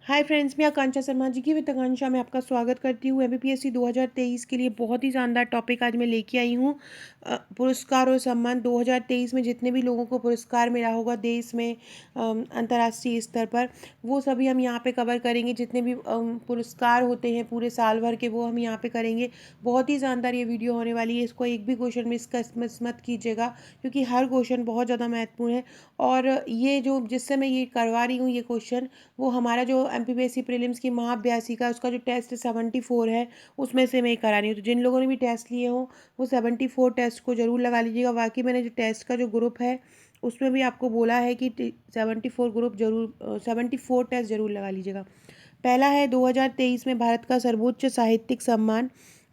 Hi friends, मैं आकांक्षा शर्मा जी की वित्त आकांक्षा में आपका स्वागत करती हूँ। एमपीएससी 2023 के लिए बहुत ही शानदार टॉपिक आज मैं लेके आई हूँ। पुरस्कार और सम्मान 2023 में जितने भी लोगों को पुरस्कार मिला होगा देश में, अंतर्राष्ट्रीय स्तर पर, वो सभी हम यहाँ पे कवर करेंगे। जितने भी पुरस्कार होते हैं पूरे साल भर के, वो हम यहाँ पे करेंगे। बहुत ही शानदार ये वीडियो होने वाली है। इसको एक भी क्वेश्चन मिस मत कीजिएगा, क्योंकि हर क्वेश्चन बहुत ज़्यादा महत्वपूर्ण है। और ये जो जिससे मैं ये करवा रही हूँ ये क्वेश्चन, वो हमारा जो एमपीपीएससी प्रीलिम्स की महाअभ्यासी का उसका जो टेस्ट 74 है, उसमें से मैं ही करा रही हूँ। तो जिन लोगों ने भी टेस्ट लिए हों वो 74 टेस्ट को ज़रूर लगा लीजिएगा। बाकी मैंने जो टेस्ट का जो ग्रुप है उसमें भी आपको बोला है कि 74 ग्रुप जरूर 74 टेस्ट जरूर लगा लीजिएगा। पहला है 2023 में भारत का सर्वोच्च साहित्यिक सम्मान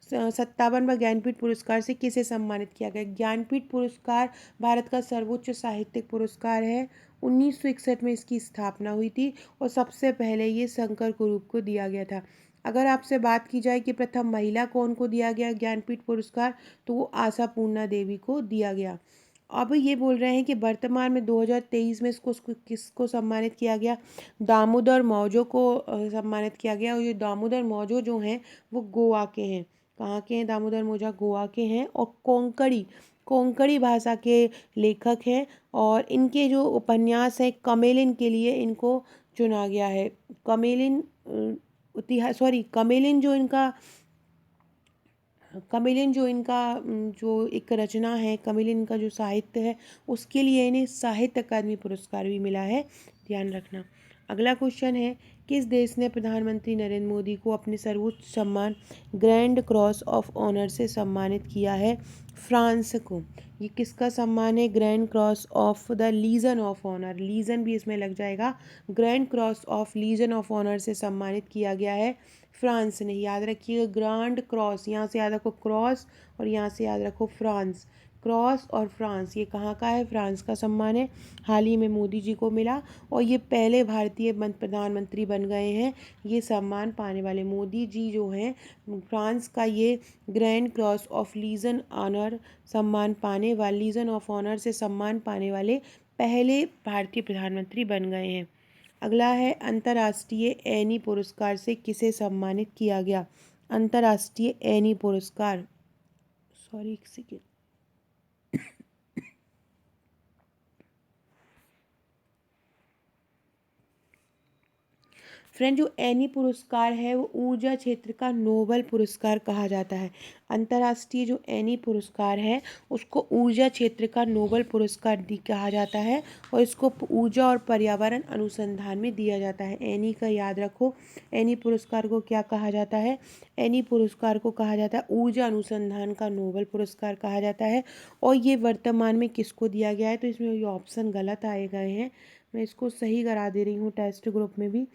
57वां ज्ञानपीठ पुरस्कार से किसे सम्मानित किया गया। ज्ञानपीठ पुरस्कार भारत का सर्वोच्च साहित्यिक पुरस्कार है। 1961 में इसकी स्थापना हुई थी और सबसे पहले ये शंकर कुरूप को दिया गया था। अगर आपसे बात की जाए कि प्रथम महिला कौन को दिया गया ज्ञानपीठ पुरस्कार, तो वो आशा पूर्णा देवी को दिया गया। अब ये बोल रहे हैं कि वर्तमान में 2023 में इसको किसको सम्मानित किया गया। दामोदर मौजो को सम्मानित किया गया। और ये दामोदर मौजो जो हैं वो गोवा के हैं। कहाँ के हैं दामोदर मौजा? गोवा के हैं। और कोंकणी कोंकणी भाषा के लेखक हैं। और इनके जो उपन्यास हैं कमेलिन के लिए इनको चुना गया है। कमेलिन इतिहास कमेलिन जो इनका जो एक रचना है, कमेलिन का जो साहित्य है, उसके लिए इन्हें साहित्य अकादमी पुरस्कार भी मिला है। ध्यान रखना। अगला क्वेश्चन है, किस देश ने प्रधानमंत्री नरेंद्र मोदी को अपने सर्वोच्च सम्मान ग्रैंड क्रॉस ऑफ ऑनर से सम्मानित किया है? फ्रांस को। ये किसका सम्मान है? Grand cross of the legion of honour, legion भी इसमें लग जाएगा। Grand cross of legion of honour से सम्मानित किया गया है फ्रांस ने। याद रखिएगा, ग्रांड क्रॉस, यहाँ से याद रखो क्रॉस और यहाँ से याद रखो फ्रांस। क्रॉस और फ्रांस, ये कहाँ का है? फ्रांस का सम्मान है। हाल ही में मोदी जी को मिला और ये पहले भारतीय प्रधानमंत्री बन गए हैं ये सम्मान पाने वाले। मोदी जी जो हैं, फ्रांस का ये grand cross of legion honour सम्मान पाने वाले, लीजन ऑफ ऑनर से सम्मान पाने वाले पहले भारतीय प्रधानमंत्री बन गए हैं। अगला है, अंतर्राष्ट्रीय एनी पुरस्कार से किसे सम्मानित किया गया? अंतर्राष्ट्रीय एनी पुरस्कार, सॉरी एक सेकेंड। फ्रेंड, जो एनी पुरस्कार है वो ऊर्जा क्षेत्र का नोबल पुरस्कार कहा जाता है। अंतर्राष्ट्रीय जो एनी पुरस्कार है उसको ऊर्जा क्षेत्र का नोबल पुरस्कार कहा जाता है और इसको ऊर्जा और पर्यावरण अनुसंधान में दिया जाता है। एनी का याद रखो, एनी पुरस्कार को क्या कहा जाता है? एनी पुरस्कार को कहा जाता है ऊर्जा अनुसंधान का नोबल पुरस्कार कहा जाता है। और ये वर्तमान में किसको दिया गया है? तो इसमें ये ऑप्शन गलत आए गए हैं, मैं इसको सही करा दे रही हूँ टेस्ट ग्रुप में भी।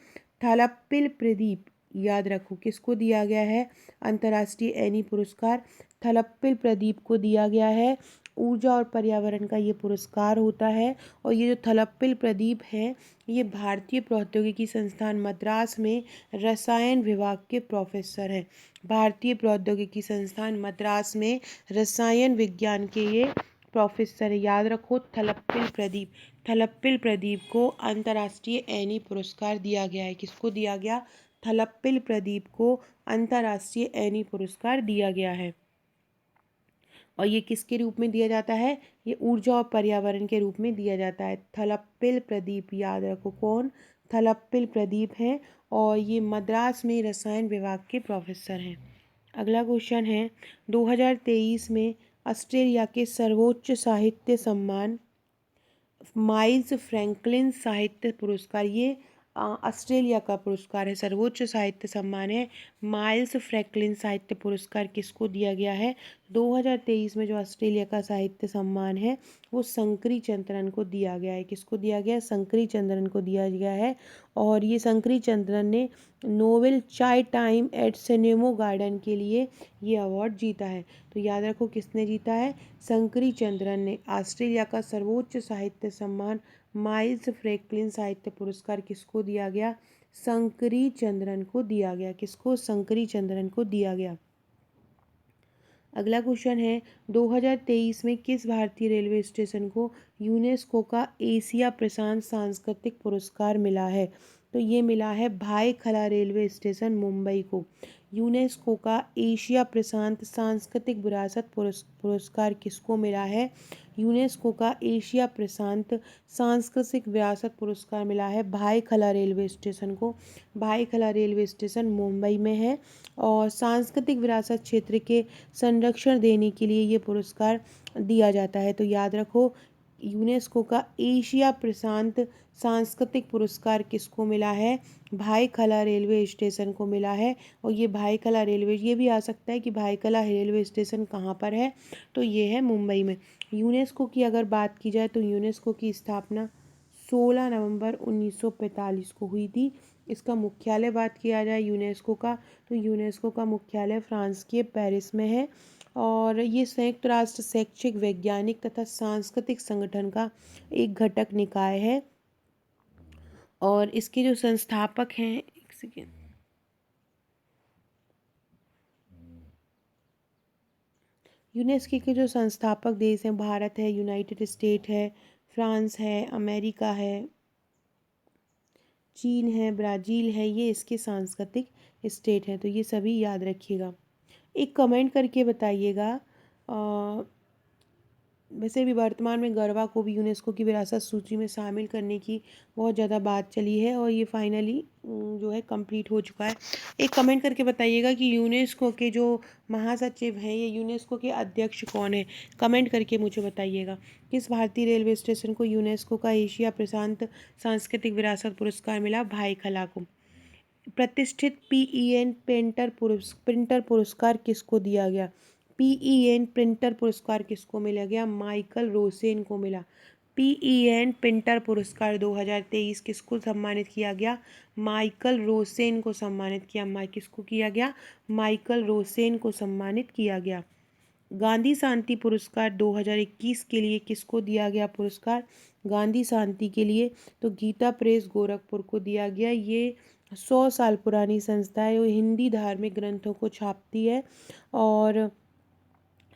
थलप्पिल प्रदीप, याद रखो किसको दिया गया है अंतर्राष्ट्रीय एनी पुरस्कार? थलप्पिल प्रदीप को दिया गया है। ऊर्जा और पर्यावरण का ये पुरस्कार होता है। और ये जो थलप्पिल प्रदीप है ये भारतीय प्रौद्योगिकी संस्थान मद्रास में रसायन विभाग के प्रोफेसर हैं। भारतीय प्रौद्योगिकी संस्थान मद्रास में रसायन विज्ञान के ये प्रोफेसर है। याद रखो, थलप्पिल प्रदीप। थलप्पिल प्रदीप को अंतर्राष्ट्रीय एनी पुरस्कार दिया गया है। किसको दिया गया? थलप्पिल प्रदीप को अंतर्राष्ट्रीय एनी पुरस्कार दिया गया है। और ये किसके रूप में दिया जाता है? ये ऊर्जा और पर्यावरण के रूप में दिया जाता है। थलप्पिल प्रदीप, याद रखो कौन? थलप्पिल प्रदीप हैं और ये मद्रास में रसायन विभाग के प्रोफेसर हैं। अगला क्वेश्चन है, 2023 में ऑस्ट्रेलिया के सर्वोच्च साहित्य सम्मान माइल्स फ्रैंकलिन साहित्य पुरस्कार, ये ऑस्ट्रेलिया का पुरस्कार है, सर्वोच्च साहित्य सम्मान है। माइल्स फ्रैंकलिन साहित्य पुरस्कार किसको दिया गया है? 2023 में जो ऑस्ट्रेलिया का साहित्य सम्मान है वो शंकरी चंद्रन को दिया गया है। किसको दिया गया है? शंकरी चंद्रन को दिया गया है। और ये शंकरी चंद्रन ने नोवेल चाय टाइम एट सिनेमो गार्डन के लिए ये अवार्ड जीता है। तो याद रखो किसने जीता है? शंकरी चंद्रन ने। ऑस्ट्रेलिया का सर्वोच्च साहित्य सम्मान माइल्स फ्रैंकलिन साहित्य पुरस्कार किसको दिया गया? शंकरी चंद्रन को दिया गया। किसको? शंकरी चंद्रन को दिया गया। अगला क्वेश्चन है, 2023 में किस भारतीय रेलवे स्टेशन को यूनेस्को का एशिया प्रशांत सांस्कृतिक पुरस्कार मिला है? तो ये मिला है भायखला रेलवे स्टेशन मुंबई को। यूनेस्को का एशिया प्रशांत सांस्कृतिक विरासत पुरस्कार किसको मिला है? यूनेस्को का एशिया प्रशांत सांस्कृतिक विरासत पुरस्कार मिला है भायखला रेलवे स्टेशन को। भायखला रेलवे स्टेशन मुंबई में है और सांस्कृतिक विरासत क्षेत्र के संरक्षण देने के लिए ये पुरस्कार दिया जाता है। तो याद रखो, यूनेस्को का एशिया प्रशांत सांस्कृतिक पुरस्कार किसको मिला है? भायखला रेलवे स्टेशन को मिला है। और ये भायखला रेलवे, ये भी आ सकता है कि भायखला रेलवे स्टेशन कहाँ पर है, तो ये है मुंबई में। यूनेस्को की अगर बात की जाए तो यूनेस्को की स्थापना 16 नवंबर 1945 को हुई थी। इसका मुख्यालय बात किया जाए यूनेस्को का, तो यूनेस्को का मुख्यालय फ्रांस के पेरिस में है और ये संयुक्त राष्ट्र शैक्षिक, वैज्ञानिक तथा सांस्कृतिक संगठन का एक घटक निकाय है। और इसके जो संस्थापक हैं, एक सेकेंड, यूनेस्को के जो संस्थापक देश हैं, भारत है, यूनाइटेड स्टेट है, फ्रांस है, अमेरिका है, चीन है, ब्राज़ील है, ये इसके सांस्कृतिक स्टेट हैं। तो ये सभी याद रखिएगा। एक कमेंट करके बताइएगा, वैसे भी वर्तमान में गरबा को भी यूनेस्को की विरासत सूची में शामिल करने की बहुत ज़्यादा बात चली है और ये फाइनली जो है कंप्लीट हो चुका है। एक कमेंट करके बताइएगा कि यूनेस्को के जो महासचिव हैं, ये यूनेस्को के अध्यक्ष कौन है? कमेंट करके मुझे बताइएगा। किस भारतीय रेलवे स्टेशन को यूनेस्को का एशिया प्रशांत सांस्कृतिक विरासत पुरस्कार मिला? भायखला को। प्रतिष्ठित पीईएन प्रिंटर पुरस्कार किसको दिया गया? पीईएन प्रिंटर पुरस्कार किसको मिला गया? माइकल रोसेन को मिला। पीईएन प्रिंटर पुरस्कार 2023 किसको सम्मानित किया गया? माइकल रोसेन को सम्मानित किया। किसको किया गया? माइकल रोसेन को सम्मानित किया गया। गांधी शांति पुरस्कार 2021 के लिए किसको दिया गया पुरस्कार? गांधी शांति के लिए तो गीता प्रेस गोरखपुर को दिया गया। ये 100 साल पुरानी संस्था है, वो हिंदी धार्मिक ग्रंथों को छापती है और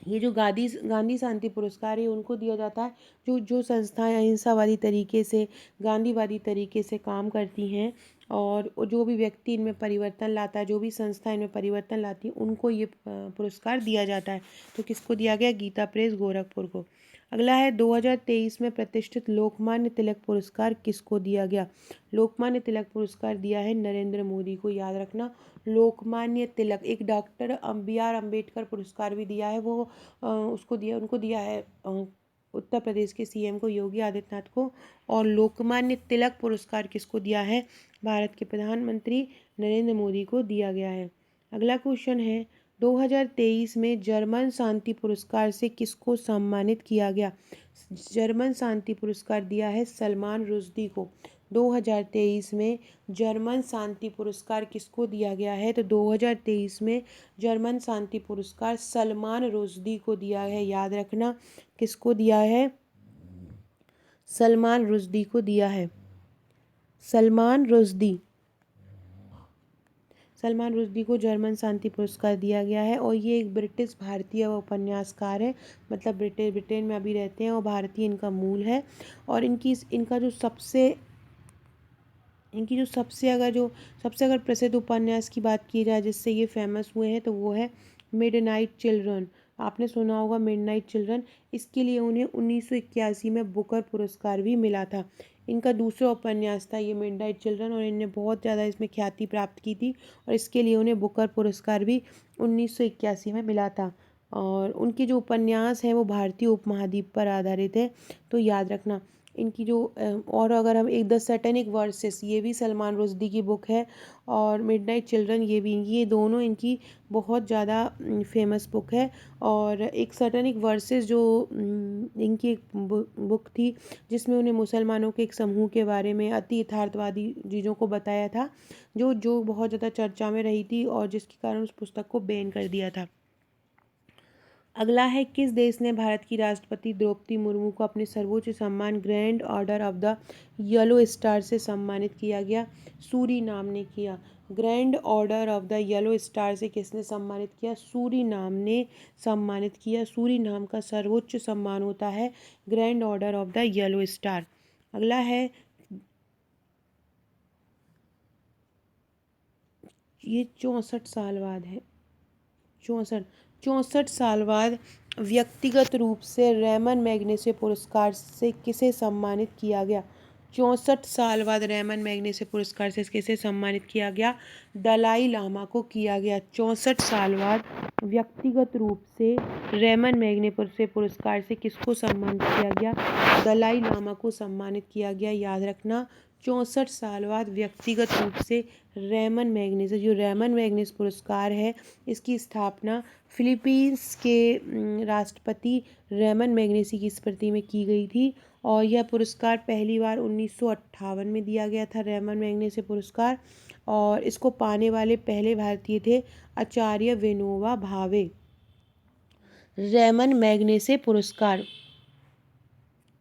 ये जो गांधी शांति पुरस्कार है उनको दिया जाता है जो जो संस्थाएं अहिंसावादी तरीके से, गांधीवादी तरीके से काम करती हैं और जो भी व्यक्ति इनमें परिवर्तन लाता है, जो भी संस्था इनमें परिवर्तन लाती है, उनको ये पुरस्कार दिया जाता है। तो किसको दिया गया? गीता प्रेस गोरखपुर को। अगला है 2023 में प्रतिष्ठित लोकमान्य तिलक पुरस्कार किसको दिया गया? लोकमान्य तिलक पुरस्कार दिया है नरेंद्र मोदी को। याद रखना, लोकमान्य तिलक, एक डॉक्टर BR अम्बेडकर पुरस्कार भी दिया है, वो उनको दिया है उत्तर प्रदेश के CM को, योगी आदित्यनाथ को। और लोकमान्य तिलक पुरस्कार किसको दिया है? भारत के प्रधानमंत्री नरेंद्र मोदी को दिया गया है। अगला क्वेश्चन है 2023 में जर्मन शांति पुरस्कार से किसको सम्मानित किया गया? जर्मन शांति पुरस्कार दिया है सलमान रुश्दी को। 2023 में जर्मन शांति पुरस्कार किसको दिया गया है? तो 2023 में जर्मन शांति पुरस्कार सलमान रुश्दी को दिया है। याद रखना, किसको दिया है? सलमान रुश्दी को दिया है। सलमान रुश्दी को जर्मन शांति पुरस्कार दिया गया है और ये एक ब्रिटिश भारतीय उपन्यासकार है, मतलब ब्रिटेन में अभी रहते हैं और भारतीय इनका मूल है। और इनकी जो सबसे अगर प्रसिद्ध उपन्यास की बात की जाए जिससे ये फेमस हुए हैं, तो वो है मिडनाइट चिल्ड्रन। आपने सुना होगा मिडनाइट चिल्ड्रन। इसके लिए उन्हें 1981 में बुकर पुरस्कार भी मिला था। इनका दूसरा उपन्यास था ये मिडनाइट चिल्ड्रन और इन्हें बहुत ज़्यादा इसमें ख्याति प्राप्त की थी और इसके लिए उन्हें बुकर पुरस्कार भी 1981 में मिला था। और उनके जो उपन्यास हैं वो भारतीय उपमहाद्वीप पर आधारित है। तो याद रखना इनकी जो और अगर हम एक द सैटेनिक वर्सेस, ये भी सलमान रुश्दी की बुक है और मिडनाइट चिल्ड्रन ये दोनों इनकी बहुत ज़्यादा फेमस बुक है। और एक सैटेनिक वर्सेस जो इनकी एक बुक थी जिसमें उन्हें मुसलमानों के एक समूह के बारे में अति यथार्थवादी चीज़ों को बताया था, जो बहुत ज़्यादा चर्चा में रही थी और जिसके कारण उस पुस्तक को बैन कर दिया था। अगला है किस देश ने भारत की राष्ट्रपति द्रौपदी मुर्मू को अपने सर्वोच्च सम्मान grand order of the yellow star से सम्मानित किया गया? सूरीनाम ने किया। Grand order of the yellow star से किसने सम्मानित किया? सूरीनाम ने सम्मानित किया। सूरीनाम का सर्वोच्च सम्मान होता है grand order of the yellow star. अगला है ये 64 साल बाद है। 64 साल बाद व्यक्तिगत रूप से रेमन मैग्सेसे पुरस्कार से किसे सम्मानित किया गया? 64 साल बाद रेमन मैग्सेसे पुरस्कार से किसे सम्मानित किया गया? दलाई लामा को किया गया। 64 साल बाद व्यक्तिगत रूप से रेमन मैग्सेसे पुरस्कार से किसको सम्मानित किया गया? दलाई लामा को सम्मानित किया गया। याद रखना, 64 साल बाद व्यक्तिगत रूप से रेमन मैग्सेसे, जो रेमन मैग्सेसे पुरस्कार है, इसकी स्थापना फिलीपींस के राष्ट्रपति रेमन मैग्सेसे की स्मृति में की गई थी। और यह पुरस्कार पहली बार 1958 में दिया गया था, रेमन मैग्सेसे पुरस्कार। और इसको पाने वाले पहले भारतीय थे आचार्य विनोबा भावे। रेमन मैग्सेसे पुरस्कार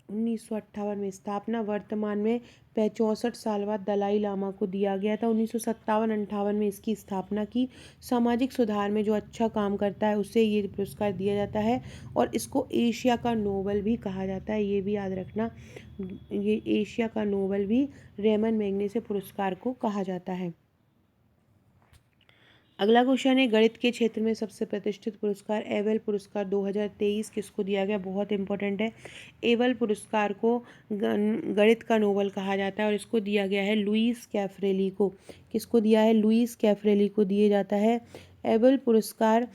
1958 में स्थापना, वर्तमान में 64 साल बाद दलाई लामा को दिया गया था। 1957-58 में इसकी स्थापना की। सामाजिक सुधार में जो अच्छा काम करता है उसे ये पुरस्कार दिया जाता है। और इसको एशिया का नोबल भी कहा जाता है, ये भी याद रखना। ये एशिया का नोबल भी रेमन मैग्सेसे पुरस्कार को कहा जाता है। अगला क्वेश्चन है, गणित के क्षेत्र में सबसे प्रतिष्ठित पुरस्कार एबेल पुरस्कार 2023 किसको दिया गया? बहुत इंपॉर्टेंट है। एबेल पुरस्कार को गणित का नोबल कहा जाता है और इसको दिया गया है लुईस कैफ्रेली को। किसको दिया है? लुईस कैफ्रेली को दिया जाता है। एबेल पुरस्कार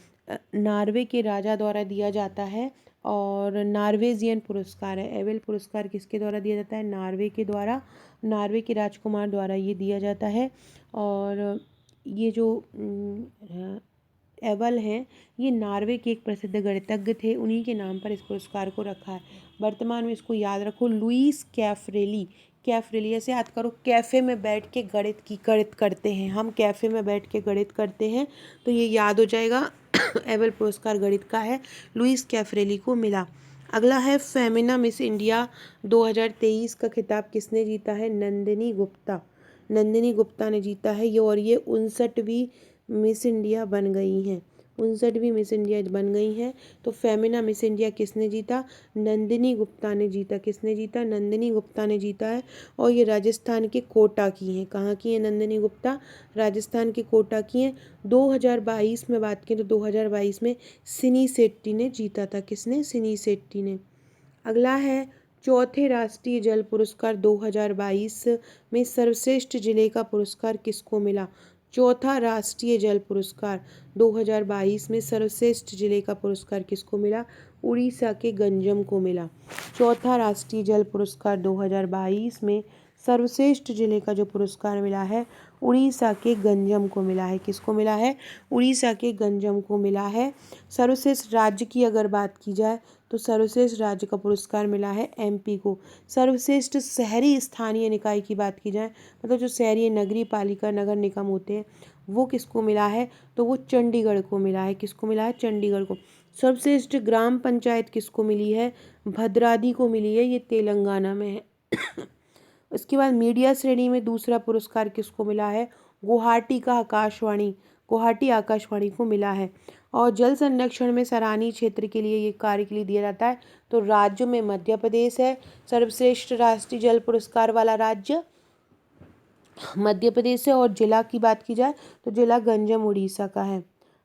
नॉर्वे के राजा द्वारा दिया जाता है और नॉर्वेजियन पुरस्कार है। एबेल पुरस्कार किसके द्वारा दिया जाता है? नॉर्वे के द्वारा, नॉर्वे के राजकुमार द्वारा ये दिया जाता है। और ये जो एबल हैं, ये नॉर्वे के एक प्रसिद्ध गणितज्ञ थे, उन्हीं के नाम पर इस पुरस्कार को रखा है। वर्तमान में इसको याद रखो, लुईस कैफ्रेली। कैफ्रेली ऐसे याद करो, कैफ़े में बैठ के गणित करते हैं हम, कैफ़े में बैठ के गणित करते हैं, तो ये याद हो जाएगा। एबल पुरस्कार गणित का है, लुईस कैफ्रेली को मिला। अगला है, फेमिना मिस इंडिया 2023 का खिताब किसने जीता है? नंदिनी गुप्ता। नंदिनी गुप्ता ने जीता है ये, और ये 59वीं मिस इंडिया बन गई हैं। 59वीं मिस इंडिया बन गई हैं। तो फेमिना मिस इंडिया किसने जीता? नंदिनी गुप्ता ने जीता। किसने जीता? नंदिनी गुप्ता ने जीता है। और ये राजस्थान के कोटा की हैं। कहाँ की हैं नंदिनी गुप्ता? राजस्थान के कोटा की हैं। 2022 में बात करें तो 2022 में सिनी सेट्टी ने जीता था। किसने? सिनी सेट्टी ने। अगला है, चौथे राष्ट्रीय जल पुरस्कार 2022 में सर्वश्रेष्ठ जिले का पुरस्कार किसको मिला? चौथा राष्ट्रीय जल पुरस्कार 2022 में सर्वश्रेष्ठ जिले का पुरस्कार किसको मिला? उड़ीसा के गंजम को मिला। चौथा राष्ट्रीय जल पुरस्कार 2022 में सर्वश्रेष्ठ जिले का जो पुरस्कार मिला है, उड़ीसा के गंजम को मिला है। किसको मिला है? उड़ीसा के गंजम को मिला है। सर्वश्रेष्ठ राज्य की अगर बात की जाए तो सर्वश्रेष्ठ राज्य का पुरस्कार मिला है एमपी को। सर्वश्रेष्ठ शहरी स्थानीय निकाय की बात की जाए, मतलब जो शहरी नगरीय पालिका नगर निगम होते हैं, वो किसको मिला है? तो वो चंडीगढ़ को मिला है। किसको मिला है? चंडीगढ़ को। सर्वश्रेष्ठ ग्राम पंचायत किसको मिली है? भद्रादी को मिली है, ये तेलंगाना में है। इसके बाद मीडिया श्रेणी में दूसरा पुरस्कार किसको मिला है? गुवाहाटी का आकाशवाणी, गुवाहाटी आकाशवाणी को मिला है। और जल संरक्षण में सराहनीय क्षेत्र के लिए ये कार्य के लिए दिया जाता है, तो राज्य में मध्य प्रदेश है। सर्वश्रेष्ठ राष्ट्रीय जल पुरस्कार वाला राज्य मध्य प्रदेश है। और जिला की बात की जाए तो जिला गंजम उड़ीसा का है।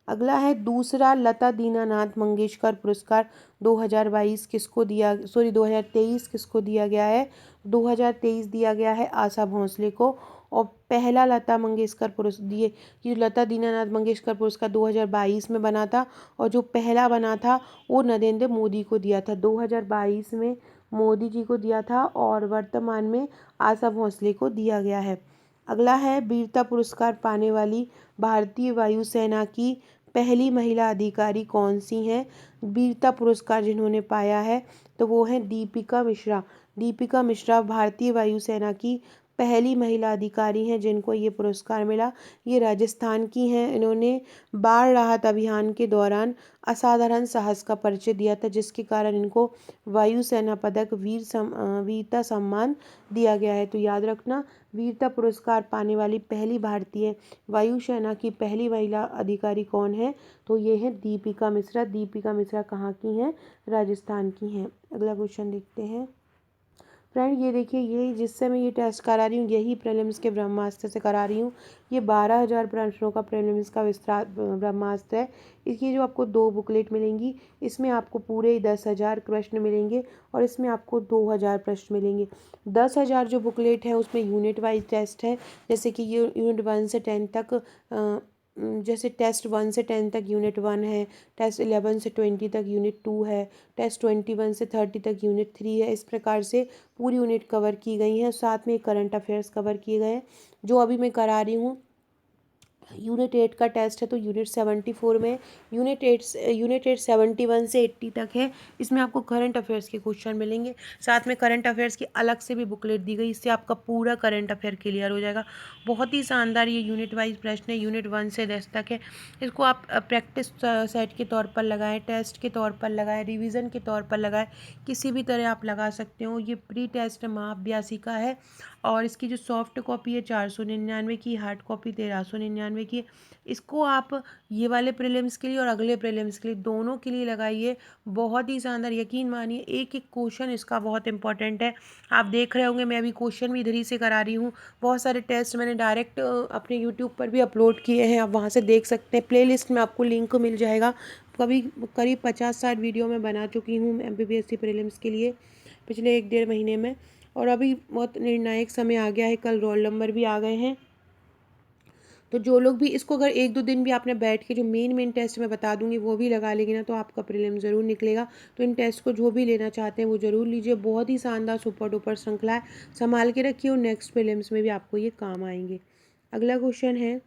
अगला है, दूसरा लता दीनानाथ मंगेशकर पुरस्कार 2022 किसको दिया, 2023 किसको दिया गया है? 2023 दिया गया है आशा भोसले को। और पहला लता मंगेशकर पुरस्कार ये लता दीनानाथ मंगेशकर पुरस्कार 2022 में बना था, और जो पहला बना था वो नरेंद्र मोदी को दिया था। 2022 में मोदी जी को दिया था और वर्तमान में आशा भोसले को दिया गया है। अगला है, वीरता पुरस्कार पाने वाली भारतीय वायुसेना की पहली महिला अधिकारी कौन सी हैं? वीरता पुरस्कार जिन्होंने पाया है तो वो है दीपिका मिश्रा। दीपिका मिश्रा भारतीय वायुसेना की पहली महिला अधिकारी हैं जिनको ये पुरस्कार मिला। ये राजस्थान की हैं। इन्होंने बाढ़ राहत अभियान के दौरान असाधारण साहस का परिचय दिया था, जिसके कारण इनको वायुसेना पदक वीरता सम्मान दिया गया है। तो याद रखना, वीरता पुरस्कार पाने वाली पहली भारतीय वायुसेना की पहली महिला अधिकारी कौन है? तो ये है दीपिका मिश्रा। दीपिका मिश्रा कहाँ की हैं? राजस्थान की हैं। अगला क्वेश्चन देखते हैं। फ्रेंड ये देखिए, यही जिससे मैं ये टेस्ट करा रही हूँ, यही प्रीलिम्स के ब्रह्मास्त्र से करा रही हूँ। ये 12,000 प्रश्नों का प्रीलिम्स का विस्तार ब्रह्मास्त्र है। इसकी जो आपको 2 बुकलेट मिलेंगी, इसमें आपको पूरे 10,000 प्रश्न मिलेंगे और इसमें आपको 2,000 प्रश्न मिलेंगे। 10,000 जो बुकलेट है उसमें यूनिट वाइज टेस्ट है, जैसे कि ये यूनिट 1 से 10 तक जैसे टेस्ट 1 से 10 तक यूनिट 1 है, टेस्ट 11 से 20 तक यूनिट 2 है, टेस्ट 21 से 30 तक यूनिट 3 है। इस प्रकार से पूरी यूनिट कवर की गई हैं, साथ में करंट अफेयर्स कवर किए गए हैं। जो अभी मैं करा रही हूँ यूनिट 8 का टेस्ट है, तो यूनिट 74 में यूनिट 8 71 से 80 तक है। इसमें आपको करंट अफेयर्स के क्वेश्चन मिलेंगे, साथ में करंट अफेयर्स की अलग से भी बुकलेट दी गई, इससे आपका पूरा करंट अफेयर क्लियर हो जाएगा। बहुत ही शानदार ये यूनिट वाइज प्रश्न है, यूनिट 1 से 10 तक है। इसको आप प्रैक्टिस सेट के तौर पर लगाएं, टेस्ट के तौर पर लगाएं, रिविज़न के तौर पर लगाएं, किसी भी तरह आप लगा सकते हो। ये प्री टेस्ट महाअभ्यासी का है और इसकी जो सॉफ्ट कॉपी है 499 की, हार्ड कॉपी 1399 की। इसको आप ये वाले प्रीलिम्स के लिए और अगले प्रीलिम्स के लिए दोनों के लिए लगाइए। बहुत ही शानदार, यकीन मानिए एक एक क्वेश्चन इसका बहुत इंपॉर्टेंट है। आप देख रहे होंगे मैं अभी क्वेश्चन भी इधर ही से करा रही हूँ। बहुत सारे टेस्ट मैंने डायरेक्ट अपने यूट्यूब पर भी अपलोड किए हैं, आप वहाँ से देख सकते हैं। प्ले लिस्ट में आपको लिंक मिल जाएगा। करीब 50-60 वीडियो मैं बना चुकी हूँ MPPSC प्रीलिम्स के लिए पिछले 1-1.5 महीने में। और अभी बहुत निर्णायक समय आ गया है, कल रोल नंबर भी आ गए हैं। तो जो लोग भी इसको अगर 1-2 दिन भी आपने बैठ के जो मेन टेस्ट मैं बता दूंगी वो भी लगा लेंगे ना, तो आपका प्रीलिम ज़रूर निकलेगा। तो इन टेस्ट को जो भी लेना चाहते हैं वो ज़रूर लीजिए। बहुत ही शानदार सुपर डुपर श्रृंखला है, संभाल के रखिए और नेक्स्ट प्रीलिम्स में भी आपको ये काम आएंगे। अगला क्वेश्चन है,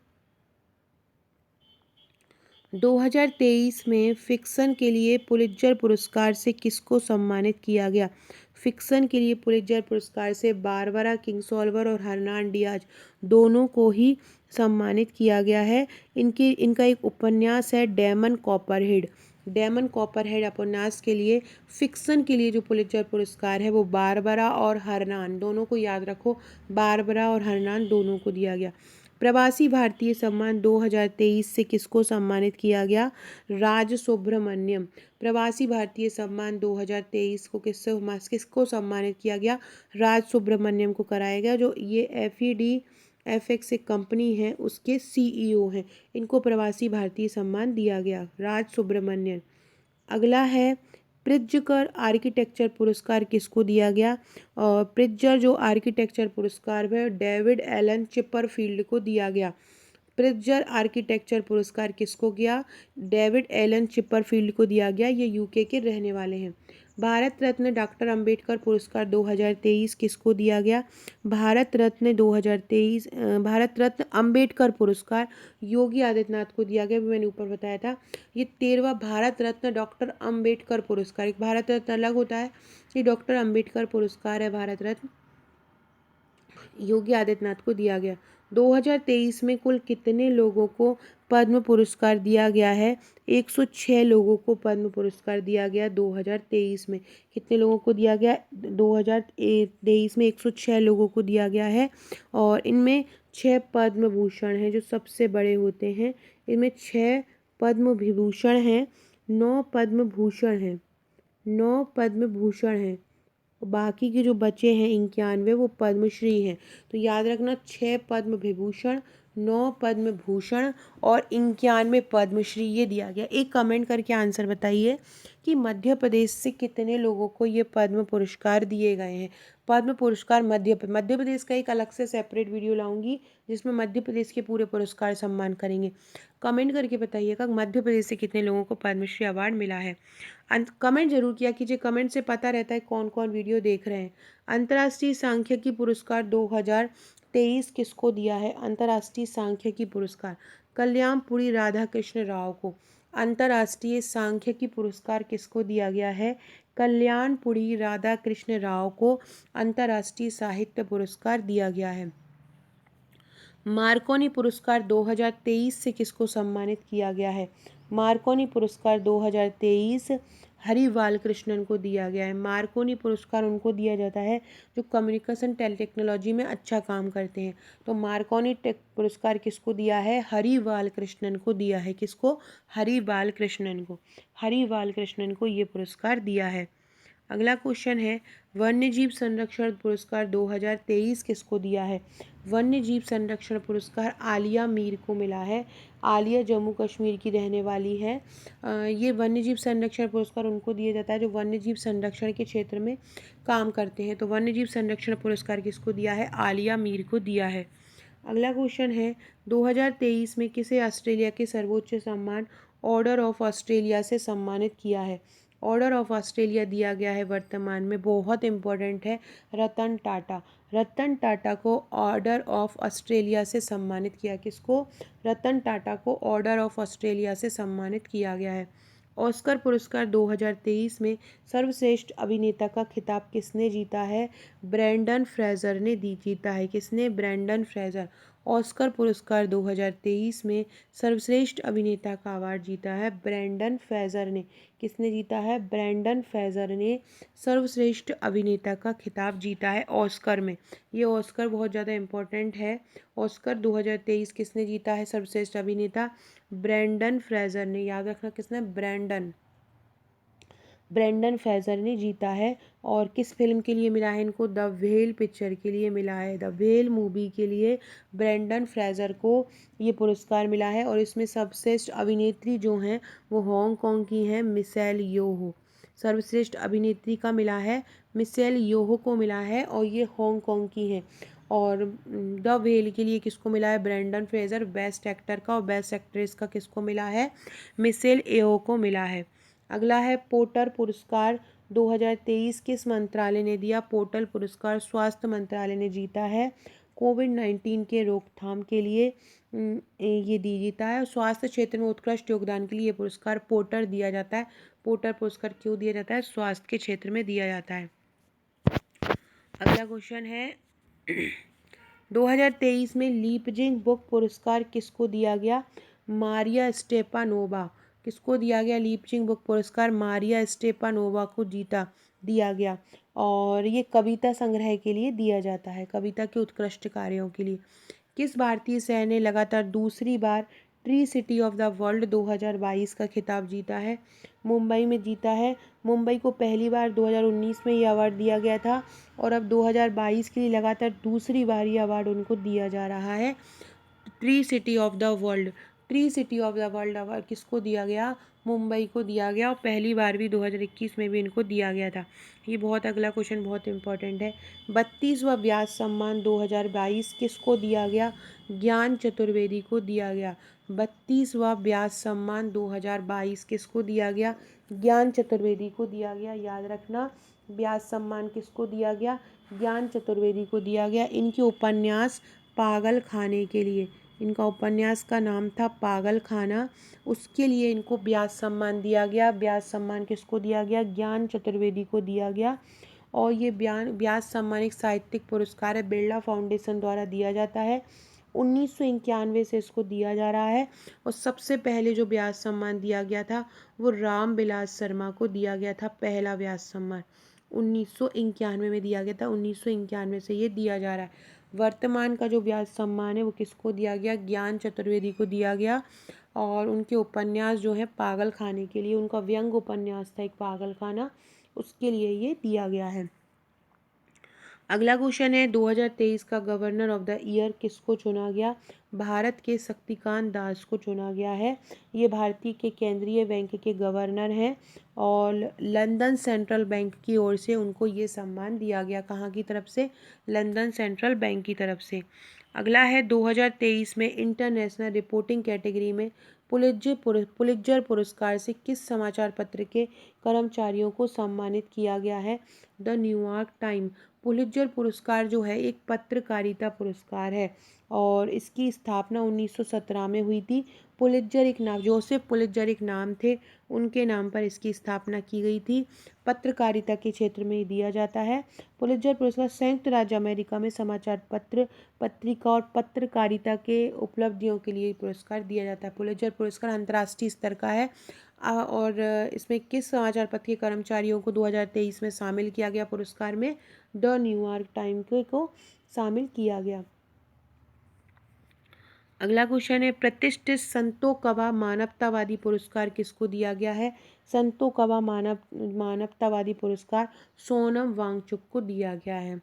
2023 में फिक्शन के लिए पुलित्जर पुरस्कार से किसको सम्मानित किया गया? फिक्शन के लिए पुलित्जर पुरस्कार से बारबरा किंगसोल्वर और हर्नान डियाज दोनों को ही सम्मानित किया गया है। इनका एक उपन्यास है डेमन कॉपरहेड। डेमन कॉपरहेड उपन्यास के लिए फिक्शन के लिए जो पुलित्जर पुरस्कार है वो बारबरा और हर्नान दोनों को, याद रखो, बारबरा और हर्नान दोनों को दिया गया। प्रवासी भारतीय सम्मान 2023 से किसको सम्मानित किया गया? राज सुब्रमण्यम। प्रवासी भारतीय सम्मान 2023 को किसको सम्मानित किया गया? राज सुब्रमण्यम को कराया गया, जो ये FEDFX एक कंपनी है उसके CEO हैं। इनको प्रवासी भारतीय सम्मान दिया गया, राज सुब्रमण्यम। अगला है, प्रित्जकर आर्किटेक्चर पुरस्कार किसको दिया गया? और प्रित्जर जो आर्किटेक्चर पुरस्कार है डेविड एलन चिपरफील्ड को दिया गया। प्रित्जर आर्किटेक्चर पुरस्कार किसको गया? डेविड एलन चिपरफील्ड को दिया गया। ये UK के रहने वाले हैं। भारत रत्न डॉक्टर अंबेडकर पुरस्कार 2023 किसको दिया गया? भारत रत्न 2023 भारत रत्न अंबेडकर पुरस्कार योगी आदित्यनाथ को दिया गया, मैंने ऊपर बताया था। ये 13वां भारत रत्न डॉक्टर अंबेडकर पुरस्कार, एक भारत रत्न अलग होता है, ये डॉक्टर अंबेडकर पुरस्कार है भारत रत्न, योगी आदित्यनाथ को दिया गया। 2023 में कुल कितने लोगों को पद्म पुरस्कार दिया गया है? 106 लोगों को पद्म पुरस्कार दिया गया 2023 में। कितने लोगों को दिया गया? 2023 में 106 लोगों को दिया गया है और इनमें 6 पद्म भूषण हैं जो सबसे बड़े होते हैं। इनमें 6 पद्म विभूषण हैं, 9 पद्म भूषण हैं, 9 पद्म भूषण हैं। बाकी के जो बचे हैं 91 वो पद्मश्री हैं। तो याद रखना, 6 पद्म विभूषण, 9 पद्म भूषण और 91 पद्मश्री ये दिया गया। एक कमेंट करके आंसर बताइए कि मध्य प्रदेश से कितने लोगों को ये पद्म पुरस्कार दिए गए हैं? पद्म पुरस्कार मध्य प्रदेश का एक अलग से सेपरेट वीडियो लाऊंगी जिसमें मध्य प्रदेश के पूरे पुरस्कार सम्मान करेंगे। कमेंट करके बताइएगा मध्य प्रदेश से कितने लोगों को पद्मश्री अवार्ड मिला है। कमेंट जरूर किया कीजिए, कमेंट से पता रहता है कौन कौन वीडियो देख रहे हैं। अंतर्राष्ट्रीय सांख्यिकी पुरस्कार 2023 किसको दिया है? अंतर्राष्ट्रीय सांख्यिकी पुरस्कार कल्याणपुरी राधाकृष्ण राव को। अंतर्राष्ट्रीय सांख्यिकी पुरस्कार किसको दिया गया है? कल्याणपुरी राधाकृष्ण राव को अंतर्राष्ट्रीय साहित्य पुरस्कार दिया गया है। मार्कोनी पुरस्कार 2023 से किसको सम्मानित किया गया है? मार्कोनी पुरस्कार 2023 हरि बालकृष्णन को दिया गया है। मार्कोनी पुरस्कार उनको दिया जाता है जो कम्युनिकेशन टेक्नोलॉजी में अच्छा काम करते हैं। तो मार्कोनी पुरस्कार किसको दिया है? हरि बालकृष्णन को दिया है। किसको? हरि बालकृष्णन को। हरि बालकृष्णन को ये पुरस्कार दिया है। अगला क्वेश्चन है वन्यजीव संरक्षण पुरस्कार 2023 किसको दिया है। वन्यजीव संरक्षण पुरस्कार आलिया मीर को मिला है। आलिया जम्मू कश्मीर की रहने वाली है। ये वन्यजीव संरक्षण पुरस्कार उनको दिया जाता है जो वन्यजीव संरक्षण के क्षेत्र में काम करते हैं। तो वन्यजीव संरक्षण पुरस्कार किसको दिया है, आलिया मीर को दिया है। अगला क्वेश्चन है 2023 में किसे ऑस्ट्रेलिया के सर्वोच्च सम्मान ऑर्डर ऑफ ऑस्ट्रेलिया से सम्मानित किया है। ऑर्डर ऑफ ऑस्ट्रेलिया दिया गया है वर्तमान में, बहुत इंपॉर्टेंट है, रतन टाटा। रतन टाटा को ऑर्डर ऑफ ऑस्ट्रेलिया से सम्मानित किया। किसको, रतन टाटा को ऑर्डर ऑफ ऑस्ट्रेलिया से सम्मानित किया गया है। ऑस्कर पुरस्कार 2023 में सर्वश्रेष्ठ अभिनेता का खिताब किसने जीता है, ब्रेंडन फ्रेजर ने जीता है। किसने, ब्रेंडन फ्रेजर। ऑस्कर पुरस्कार 2023 में सर्वश्रेष्ठ अभिनेता का अवार्ड जीता है ब्रेंडन फ्रेजर ने। किसने जीता है, ब्रेंडन फ्रेजर ने सर्वश्रेष्ठ अभिनेता का खिताब जीता है ऑस्कर में। ये ऑस्कर बहुत ज़्यादा इम्पोर्टेंट है। ऑस्कर 2023 किसने जीता है सर्वश्रेष्ठ अभिनेता, ब्रेंडन फ्रेजर ने। याद रखना किसने, ब्रेंडन फ्रेजर ने जीता है। और किस फिल्म के लिए मिला है इनको, द व्हेल पिक्चर के लिए मिला है। द व्हेल मूवी के लिए ब्रेंडन फ्रेजर को ये पुरस्कार मिला है। और इसमें सर्वश्रेष्ठ अभिनेत्री जो हैं वो हांगकांग की हैं, मिशेल योहो। सर्वश्रेष्ठ अभिनेत्री का मिला है, मिशेल योहो को मिला है और ये हांगकांग की हैं। और द व्हेल के लिए किसको मिला है, ब्रेंडन फ्रेजर बेस्ट एक्टर का, और बेस्ट एक्ट्रेस का किसको मिला है, मिशेल येओह को मिला है। अगला है पोर्टर पुरस्कार 2023 किस मंत्रालय ने दिया। पोर्टर पुरस्कार स्वास्थ्य मंत्रालय ने जीता है। कोविड-19 के रोकथाम के लिए ये जीता है। स्वास्थ्य क्षेत्र में उत्कृष्ट योगदान के लिए ये पुरस्कार पोर्टर दिया जाता है। पोर्टर पुरस्कार क्यों दिया जाता है, स्वास्थ्य के क्षेत्र में दिया जाता है। अगला क्वेश्चन है 2023 में लीपजिंग बुक पुरस्कार किसको दिया गया, मारिया स्टेपानोवा। किसको दिया गया, लीपजिंग बुक पुरस्कार मारिया स्टेपानोवा को दिया गया। और ये कविता संग्रह के लिए दिया जाता है, कविता के उत्कृष्ट कार्यों के लिए। किस भारतीय शहर ने लगातार दूसरी बार tree city of the world 2022 का खिताब जीता है, मुंबई में जीता है। मुंबई को पहली बार 2019 में ये अवार्ड दिया गया था और अब 2022 के लिए लगातार दूसरी बार ये अवार्ड उनको दिया जा रहा है। Tree city of the world, tree city of the world award किसको दिया गया, मुंबई को दिया गया। और पहली बार भी 2021 में भी इनको दिया गया था। ये बहुत, अगला क्वेश्चन बहुत इंपॉर्टेंट है। 32वां व्यास सम्मान 2022 किसको दिया गया, ज्ञान चतुर्वेदी को दिया गया। 32वां व्यास सम्मान 2022 किसको दिया गया, ज्ञान चतुर्वेदी को दिया गया। याद रखना, व्यास सम्मान किसको दिया गया, ज्ञान चतुर्वेदी को दिया गया। इनके उपन्यास पागल खाने के लिए, इनका उपन्यास का नाम था पागल खाना, उसके लिए इनको व्यास सम्मान दिया गया। व्यास सम्मान किसको दिया गया, ज्ञान चतुर्वेदी को दिया गया। और ये व्यास सम्मान एक साहित्यिक पुरस्कार है, बिरला फाउंडेशन द्वारा दिया जाता है। 1991 से इसको दिया जा रहा है। और सबसे पहले जो व्यास सम्मान दिया गया था वो राम विलास शर्मा को दिया गया था, पहला व्यास सम्मान 1991 में दिया गया था। 1991 से ये दिया जा रहा है। वर्तमान का जो व्यास सम्मान है वो किसको दिया गया, ज्ञान चतुर्वेदी को दिया गया। और उनके उपन्यास जो है पागल खाने के लिए, उनका व्यंग उपन्यास था एक पागल खाना, उसके लिए ये दिया गया है। अगला क्वेश्चन है 2023 का गवर्नर ऑफ द ईयर किसको चुना गया, भारत के शक्तिकांत दास को चुना गया है। ये भारतीय के केंद्रीय बैंक के गवर्नर हैं और लंदन सेंट्रल बैंक की ओर से उनको ये सम्मान दिया गया। कहाँ की तरफ से, लंदन सेंट्रल बैंक की तरफ से। अगला है 2023 में इंटरनेशनल रिपोर्टिंग कैटेगरी में पुलित्जर पुरस्कार से किस समाचार पत्र के कर्मचारियों को सम्मानित किया गया है, द न्यूयॉर्क टाइम। पुलित्जर पुरस्कार जो है एक पत्रकारिता पुरस्कार है और इसकी स्थापना 1917 में हुई थी। पुलित्जर एक नाम, जोसेफ पुलित्जर एक नाम थे, उनके नाम पर इसकी स्थापना की गई थी। पत्रकारिता के क्षेत्र में दिया जाता है। पुलित्जर पुरस्कार संयुक्त राज्य अमेरिका में समाचार पत्र, पत्रिका और पत्रकारिता के उपलब्धियों के लिए पुरस्कार दिया जाता है। पुलित्जर पुरस्कार अंतर्राष्ट्रीय स्तर का है। और इसमें किस समाचार पत्र के कर्मचारियों को 2023 में शामिल किया गया पुरस्कार में, द न्यूयॉर्क टाइम को शामिल किया गया। अगला क्वेश्चन है, प्रतिष्ठित संतो कबा मानवतावादी पुरस्कार किसको दिया गया है? संतो कबा मानवतावादी पुरस्कार सोनम वांगचुक को दिया गया है।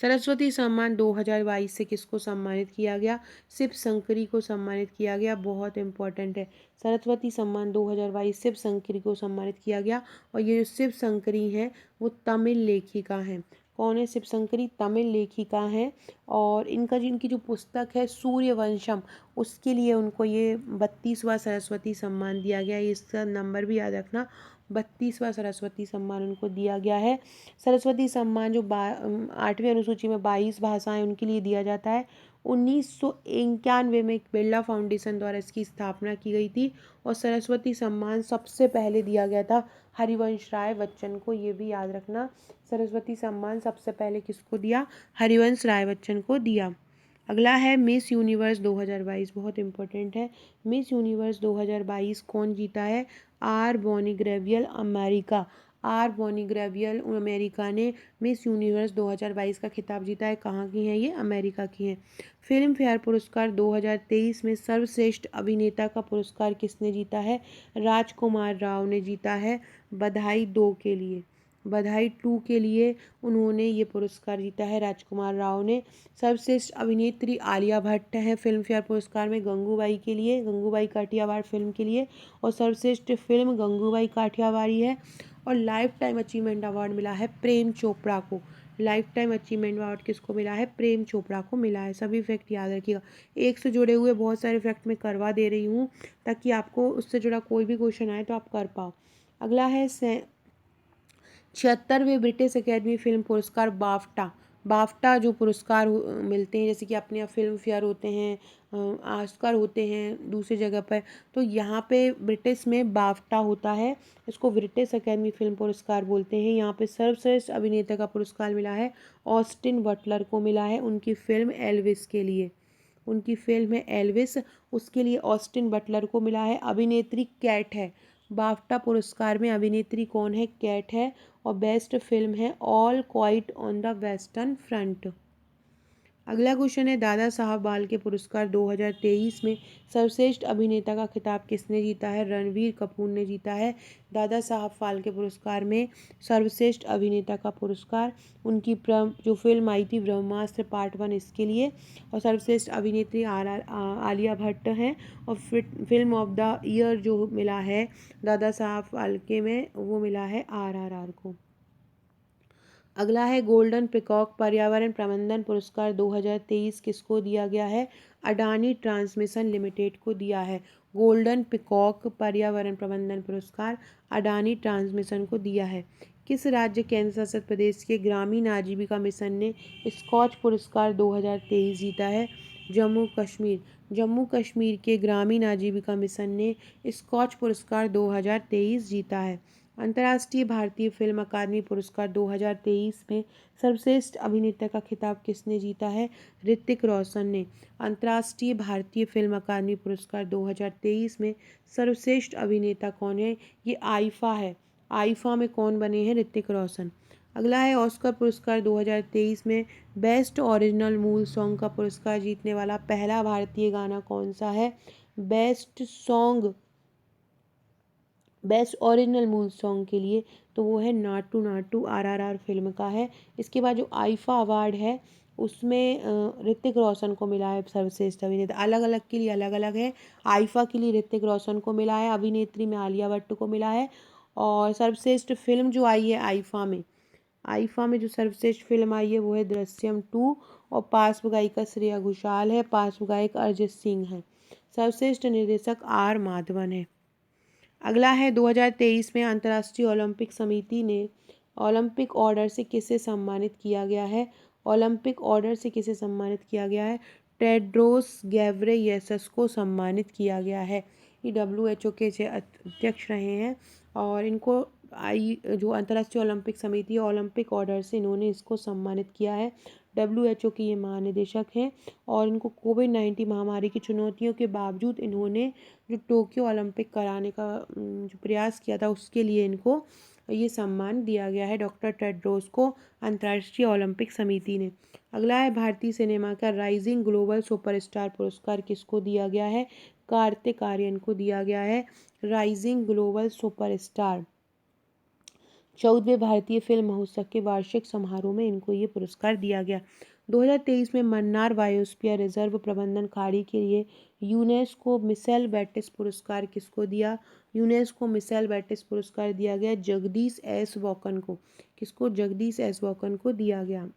सरस्वती सम्मान 2022 से किसको सम्मानित किया गया? शिव शंकरी को सम्मानित किया गया। बहुत इंपॉर्टेंट है। सरस्वती सम्मान 2022 शिव शंकरी को सम्मानित किया गया। और ये जो शिव शंकरी हैं वो तमिल लेखिका हैं। कौन है शिव शंकरी? तमिल लेखिका हैं। और इनकी जो पुस्तक है सूर्यवंशम, उसके लिए उनको ये 32वां सरस्वती सम्मान दिया गया है। इसका नंबर भी याद रखना, 32वां सरस्वती सम्मान उनको दिया गया है। सरस्वती सम्मान जो 8वीं अनुसूची में 22 भाषाएं उनके लिए दिया जाता है। 1991 में बिरला फाउंडेशन द्वारा इसकी स्थापना की गई थी। और सरस्वती सम्मान सबसे पहले दिया गया था हरिवंश राय बच्चन को, ये भी याद रखना। सरस्वती सम्मान सबसे पहले किसको दिया? हरिवंश राय बच्चन को दिया। अगला है मिस यूनिवर्स 2022, बहुत इंपॉर्टेंट है। मिस यूनिवर्स 2022 कौन जीता है? R Bonney Gabriel America. R Bonney Gabriel America ने मिस यूनिवर्स 2022 का खिताब जीता है। कहाँ की हैं ये? अमेरिका की हैं। फिल्म फेयर पुरस्कार 2023 में सर्वश्रेष्ठ अभिनेता का पुरस्कार किसने जीता है? राजकुमार राव ने जीता है। बधाई 2 के लिए, बधाई 2 के लिए उन्होंने ये पुरस्कार जीता है, राजकुमार राव ने। सर्वश्रेष्ठ अभिनेत्री आलिया भट्ट है फिल्म फेयर पुरस्कार में गंगूबाई के लिए, गंगूबाई काठियावाड़ फिल्म के लिए। और सर्वश्रेष्ठ फिल्म गंगूबाई काठियावाड़ी है। और लाइफ टाइम अचीवमेंट अवार्ड मिला है प्रेम चोपड़ा को। लाइफ टाइम अचीवमेंट अवार्ड किसको मिला है? प्रेम चोपड़ा को मिला है। सभी फैक्ट याद रखिएगा। एक से जुड़े हुए बहुत सारे फैक्ट मैं करवा दे रही हूँ ताकि आपको उससे जुड़ा कोई भी क्वेश्चन आए तो आप कर पाओ। अगला है 76वें ब्रिटिश अकेडमी फिल्म पुरस्कार बाफ्टा। बाफ्टा जो पुरस्कार मिलते हैं, जैसे कि अपने यहाँ फिल्म फेयर होते हैं, ऑस्कर होते हैं दूसरी जगह पर, तो यहाँ पे ब्रिटिश में बाफ्टा होता है। इसको ब्रिटिश अकेडमी फिल्म पुरस्कार बोलते हैं। यहाँ पे सर्वश्रेष्ठ अभिनेता का पुरस्कार मिला है ऑस्टिन बटलर को मिला है, उनकी फिल्म एल्विस के लिए। उनकी फिल्म है एल्विस, उसके लिए ऑस्टिन बटलर को मिला है। अभिनेत्री कैट है। बाफ्टा पुरस्कार में अभिनेत्री कौन है? कैट है। और बेस्ट फिल्म है all quite on the western front. अगला क्वेश्चन है, दादा साहब फाल्के पुरस्कार 2023 में सर्वश्रेष्ठ अभिनेता का खिताब किसने जीता है? रणवीर कपूर ने जीता है। दादा साहब फाल्के पुरस्कार में सर्वश्रेष्ठ अभिनेता का पुरस्कार उनकी जो फिल्म आई थी ब्रह्मास्त्र पार्ट 1, इसके लिए। और सर्वश्रेष्ठ अभिनेत्री आलिया भट्ट हैं। और फिल्म ऑफ द ईयर जो मिला है दादा साहब फाल्के में, वो मिला है RRR को। अगला है गोल्डन पिकॉक पर्यावरण प्रबंधन पुरस्कार 2023 किसको दिया गया है? अडानी ट्रांसमिशन लिमिटेड को दिया है। गोल्डन पिकॉक पर्यावरण प्रबंधन पुरस्कार अडानी ट्रांसमिशन को दिया है। किस राज्य केंद्र शासित प्रदेश के ग्रामीण आजीविका मिशन ने स्कॉच पुरस्कार 2023 जीता है? जम्मू कश्मीर। जम्मू कश्मीर के ग्रामीण आजीविका मिशन ने स्कॉच पुरस्कार 2023 जीता है। अंतर्राष्ट्रीय भारतीय फिल्म अकादमी पुरस्कार 2023 में सर्वश्रेष्ठ अभिनेता का खिताब किसने जीता है? ऋतिक रोशन ने। अंतर्राष्ट्रीय भारतीय फिल्म अकादमी पुरस्कार 2023 में सर्वश्रेष्ठ अभिनेता कौन है? ये आईफा है। आईफा में कौन बने हैं? ऋतिक रोशन। अगला है ऑस्कर पुरस्कार 2023 में बेस्ट ओरिजिनल मूल सॉन्ग का पुरस्कार जीतने वाला पहला भारतीय गाना कौन सा है? बेस्ट ओरिजिनल मूल सॉन्ग के लिए तो वो है नाटू नाटू, RRR फिल्म का है। इसके बाद जो आईफा अवार्ड है उसमें ऋतिक रोशन को मिला है सर्वश्रेष्ठ अभिनेता। अलग अलग के लिए अलग अलग है। आईफा के लिए ऋतिक रोशन को मिला है, अभिनेत्री में आलिया भट्ट को मिला है। और सर्वश्रेष्ठ फिल्म जो आई है आईफा में जो सर्वश्रेष्ठ फिल्म आई है वो है दृश्यम 2। और पार्श्व गायिका श्रेया घोषाल है, पार्श्व गायक अरिजीत सिंह है। सर्वश्रेष्ठ निर्देशक R माधवन है। अगला है 2023 में अंतर्राष्ट्रीय ओलंपिक समिति ने ओलंपिक ऑर्डर से किसे सम्मानित किया गया है? ओलंपिक ऑर्डर से किसे सम्मानित किया गया है? टेड्रोस घेब्रेयेसस को सम्मानित किया गया है। ये WHO के अध्यक्ष रहे हैं। और इनको जो अंतर्राष्ट्रीय ओलंपिक समिति है ओलंपिक ऑर्डर से इन्होंने इसको सम्मानित किया है। WHO के ये महानिदेशक हैं। और इनको कोविड-19 महामारी की चुनौतियों के बावजूद इन्होंने जो टोक्यो ओलंपिक कराने का जो प्रयास किया था उसके लिए इनको ये सम्मान दिया गया है डॉक्टर टेड्रोस को अंतर्राष्ट्रीय ओलंपिक समिति ने। अगला है भारतीय सिनेमा का राइजिंग ग्लोबल सुपरस्टार पुरस्कार किसको दिया गया है? कार्तिक आर्यन को दिया गया है राइजिंग ग्लोबल सुपरस्टार। 14वें भारतीय फिल्म महोत्सव के वार्षिक समारोह में इनको ये पुरस्कार दिया गया। 2023 में मन्नार बायोस्फीयर रिजर्व प्रबंधन खाड़ी के लिए यूनेस्को मिशेल बेटिस पुरस्कार किसको दिया? यूनेस्को मिशेल बेटिस पुरस्कार दिया गया जगदीश एस वॉकन को। किसको? जगदीश एस वॉकन को दिया गया।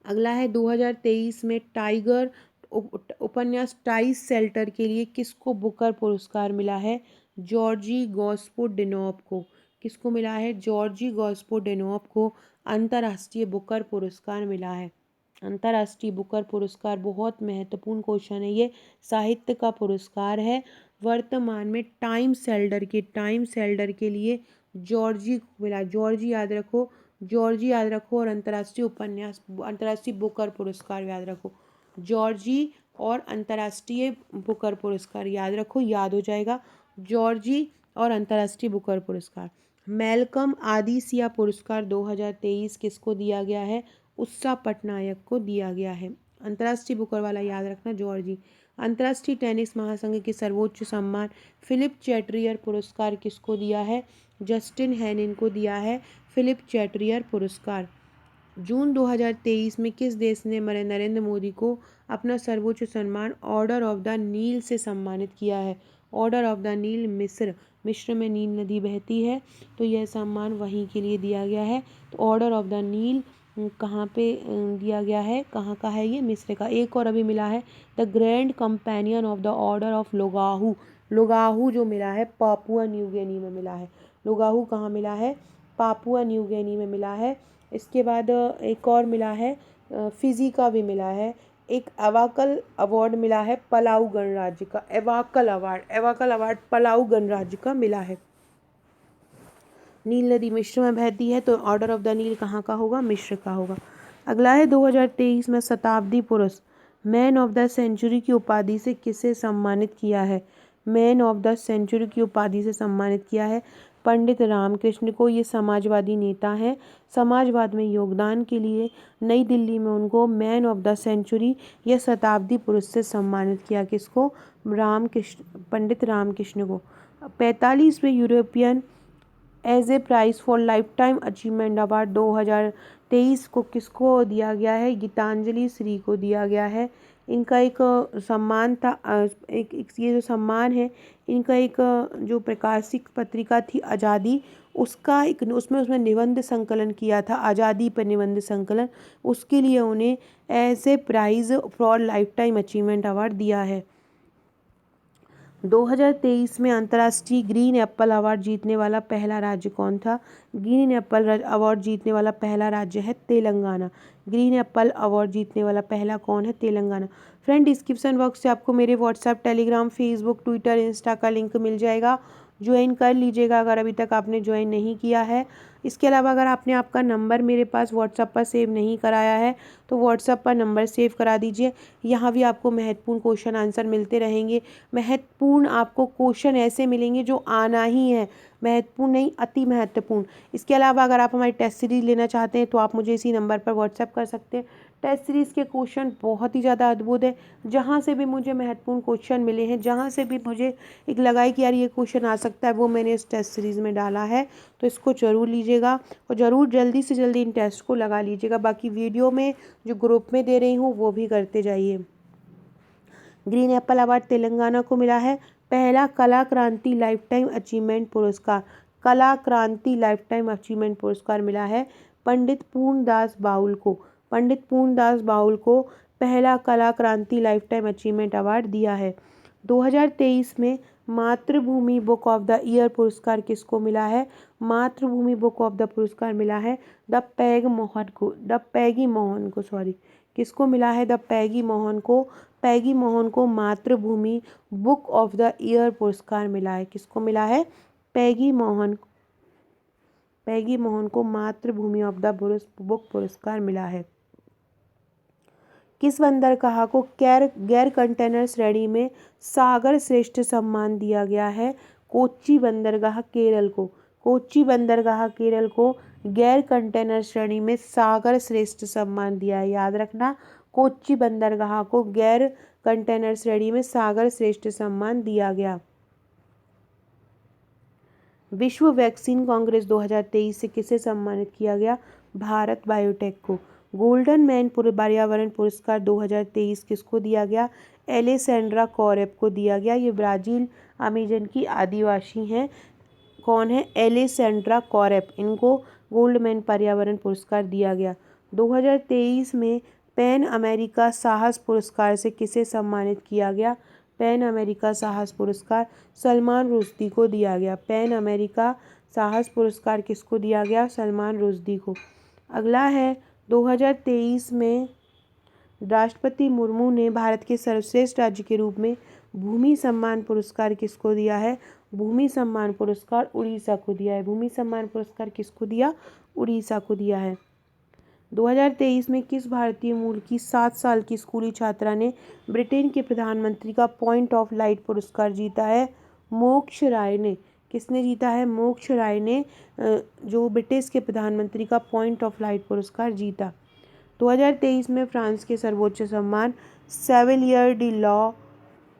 अगला है 2023 में टाइगर उपन्यास टाइस शेल्टर के लिए किसको बुकर पुरस्कार मिला है? जॉर्जी गॉस्पोडिनोव को। किसको मिला है? जॉर्जी गॉस्पोडिनोव को अंतर्राष्ट्रीय बुकर पुरस्कार मिला है। अंतर्राष्ट्रीय बुकर पुरस्कार बहुत महत्वपूर्ण क्वेश्चन है, ये साहित्य का पुरस्कार है। वर्तमान में टाइम सेल्डर के लिए जॉर्जी को मिला। जॉर्जी याद रखो और अंतर्राष्ट्रीय बुकर पुरस्कार याद रखो। जॉर्जी और अंतर्राष्ट्रीय बुकर पुरस्कार याद रखो, याद हो जाएगा। जॉर्जी और अंतर्राष्ट्रीय बुकर पुरस्कार। मैल्कम आदिसिया पुरस्कार 2023 किसको दिया गया है? उषा पटनायक को दिया गया है। अंतर्राष्ट्रीय बुकर वाला याद रखना जॉर्जी। अंतर्राष्ट्रीय टेनिस महासंघ के सर्वोच्च सम्मान फिलिप चैट्रियर पुरस्कार किसको दिया है? जस्टिन हेनिन को दिया है फिलिप चैट्रियर पुरस्कार। जून 2023 में किस देश ने नरेंद्र मोदी को अपना सर्वोच्च सम्मान ऑर्डर ऑफ द नील से सम्मानित किया है? ऑर्डर ऑफ द नील मिस्र में नील नदी बहती है, तो यह सम्मान वहीं के लिए दिया गया है। तो ऑर्डर ऑफ द नील कहाँ पे दिया गया है? कहाँ का है ये? मिस्र का। एक और अभी मिला है the grand companion of the order of Logohu जो मिला है पापुआ न्यू गिनी में मिला है। लोगाहू कहाँ मिला है? पापुआ न्यू गिनी में मिला है। इसके बाद एक और मिला है फिजी का भी मिला है। एक एवाकल अवार्ड मिला है पलाऊ गणराज्य का। एवाकल अवार्ड पलाऊ गणराज्य का मिला है। नील नदी मिस्र में बहती है, तो ऑर्डर ऑफ द नील कहाँ का होगा? मिस्र का होगा। अगला है 2023 में शताब्दी पुरुष मैन ऑफ द सेंचुरी की उपाधि से किसे सम्मानित किया है? मैन ऑफ द सेंचुरी की उपाधि से सम्मानित किया है पंडित रामकृष्ण को। ये समाजवादी नेता हैं। समाजवाद में योगदान के लिए नई दिल्ली में उनको मैन ऑफ द सेंचुरी या शताब्दी पुरुष से सम्मानित किया। किसको? पंडित रामकृष्ण को। 45वें European age a prize for lifetime achievement award 2023 को किसको दिया गया है? गीतांजलि श्री को दिया गया है। इनका एक सम्मान था, ये जो सम्मान है इनका एक जो प्रकाशित पत्रिका थी आज़ादी, उसका एक उसमें निबंध संकलन किया था, आज़ादी पर निबंध संकलन, उसके लिए उन्हें as a prize for lifetime achievement award दिया है। 2023 में अंतर्राष्ट्रीय ग्रीन एप्पल अवार्ड जीतने वाला पहला राज्य कौन था? ग्रीन एप्पल अवार्ड जीतने वाला पहला राज्य है तेलंगाना। ग्रीन एप्पल अवार्ड जीतने वाला पहला कौन है? तेलंगाना। फ्रेंड, डिस्क्रिप्शन बॉक्स से आपको मेरे WhatsApp, Telegram, Facebook, Twitter, Insta का लिंक मिल जाएगा, ज्वाइन कर लीजिएगा अगर अभी तक आपने ज्वाइन नहीं किया है। इसके अलावा अगर आपने आपका नंबर मेरे पास व्हाट्सएप पर सेव नहीं कराया है तो व्हाट्सएप पर नंबर सेव करा दीजिए। यहाँ भी आपको महत्वपूर्ण क्वेश्चन आंसर मिलते रहेंगे। महत्वपूर्ण आपको क्वेश्चन ऐसे मिलेंगे जो आना ही है, महत्वपूर्ण नहीं, अति महत्वपूर्ण। इसके अलावा अगर आप हमारी टेस्ट सीरीज़ लेना चाहते हैं तो आप मुझे इसी नंबर पर व्हाट्सएप कर सकते हैं। टेस्ट सीरीज़ के क्वेश्चन बहुत ही ज़्यादा अद्भुत है। जहाँ से भी मुझे महत्वपूर्ण क्वेश्चन मिले हैं, जहाँ से भी मुझे एक लगा है कि यार ये क्वेश्चन आ सकता है, वो मैंने इस टेस्ट सीरीज़ में डाला है, तो इसको ज़रूर लीजिएगा और ज़रूर जल्दी से जल्दी इन टेस्ट को लगा लीजिएगा। बाकी वीडियो में जो ग्रुप में दे रही हूँ वो भी करते जाइए। ग्रीन एप्पल अवार्ड तेलंगाना को मिला है। पहला कला क्रांति लाइफ टाइम अचीवमेंट पुरस्कार, कला क्रांति लाइफ टाइम अचीवमेंट पुरस्कार मिला है पंडित पूर्णदास बाउल को। पंडित पूर्णदास बाउल को पहला कला क्रांति लाइफ टाइम अचीवमेंट अवार्ड दिया है। 2023 में मातृभूमि बुक ऑफ द ईयर पुरस्कार किसको मिला है? मातृभूमि बुक ऑफ द पुरस्कार मिला है द पैगी मोहन को किसको मिला है? द पैगी मोहन को मातृभूमि बुक ऑफ द ईयर पुरस्कार मिला है। किसको मिला है? पैगी मोहन को मातृभूमि ऑफ द बुक पुरस्कार मिला है। किस बंदरगाह को गैर कंटेनर श्रेणी में सागर श्रेष्ठ सम्मान दिया गया है? कोच्चि बंदरगाह केरल को। कोच्चि बंदरगाह केरल को गैर कंटेनर श्रेणी में सागर श्रेष्ठ सम्मान दिया है। याद रखना, कोच्चि बंदरगाह को गैर कंटेनर श्रेणी में सागर श्रेष्ठ सम्मान दिया गया। विश्व वैक्सीन कांग्रेस 2023 से किसे सम्मानित किया गया? भारत बायोटेक को। गोल्डन मैन पर्यावरण पुरस्कार 2023 किसको दिया गया? एलेसेंड्रा कॉरेप को दिया गया। ये ब्राज़ील अमेजन की आदिवासी हैं। कौन है? एलेसेंड्रा कॉरेप। इनको गोल्ड मैन पर्यावरण पुरस्कार दिया गया। 2023 में पैन अमेरिका साहस पुरस्कार से किसे सम्मानित किया गया? पैन अमेरिका साहस पुरस्कार सलमान रुश्दी को दिया गया। पैन अमेरिका साहस पुरस्कार किसको दिया गया? सलमान रुश्दी को। अगला है 2023 में राष्ट्रपति मुर्मू ने भारत के सर्वश्रेष्ठ राज्य के रूप में भूमि सम्मान पुरस्कार किसको दिया है? भूमि सम्मान पुरस्कार उड़ीसा को दिया है। भूमि सम्मान पुरस्कार किसको दिया? उड़ीसा को दिया है। 2023 में किस भारतीय मूल की 7 साल की स्कूली छात्रा ने ब्रिटेन के प्रधानमंत्री का पॉइंट ऑफ लाइट पुरस्कार जीता है? मोक्ष राय ने। किसने जीता है? मोक्ष राय ने जो ब्रिटिश के प्रधानमंत्री का पॉइंट ऑफ लाइट पुरस्कार जीता। 2023 में फ्रांस के सर्वोच्च सम्मान Chevalier de la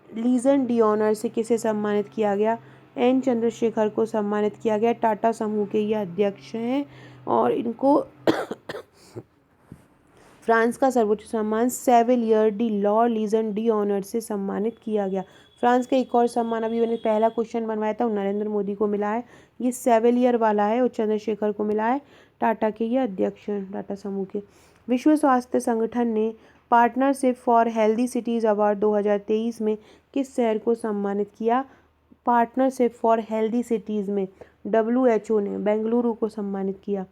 Legion de Honneur से किसे सम्मानित किया गया? एन चंद्रशेखर को सम्मानित किया गया। टाटा समूह के ये अध्यक्ष हैं और इनको फ्रांस का सर्वोच्च सम्मान Chevalier de la Legion de Honneur से सम्मानित किया गया। फ्रांस का एक और सम्मान अभी मैंने पहला क्वेश्चन बनवाया था, नरेंद्र मोदी को मिला है। ये सेविलियर वाला है और चंद्रशेखर को मिला है। टाटा के ये अध्यक्ष हैं, टाटा समूह के। विश्व स्वास्थ्य संगठन ने partnership for healthy cities award 2023 में किस शहर को सम्मानित किया? पार्टनरशिप फॉर हेल्दी सिटीज़ में WHO ने बेंगलुरु को सम्मानित किया।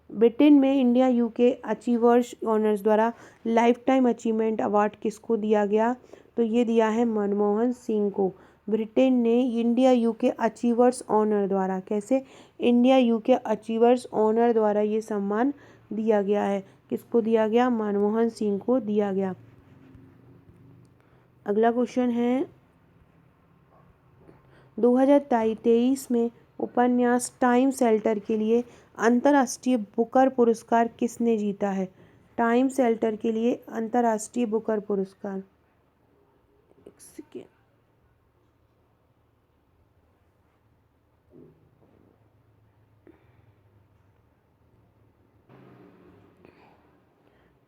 ब्रिटेन में इंडिया यूके अचीवर्स ऑनर्स द्वारा लाइफ टाइम अचीवमेंट अवार्ड किसको दिया गया? तो ये दिया है मनमोहन सिंह को। ब्रिटेन ने इंडिया यूके अचीवर्स ऑनर द्वारा, कैसे? इंडिया यूके अचीवर्स ऑनर द्वारा ये सम्मान दिया गया है। किसको दिया गया? मनमोहन सिंह को दिया गया। अगला क्वेश्चन है 2023 में उपन्यास टाइम शेल्टर के लिए अंतर्राष्ट्रीय बुकर पुरस्कार किसने जीता है? टाइम शेल्टर के लिए अंतर्राष्ट्रीय बुकर पुरस्कार। एक सेकेंड।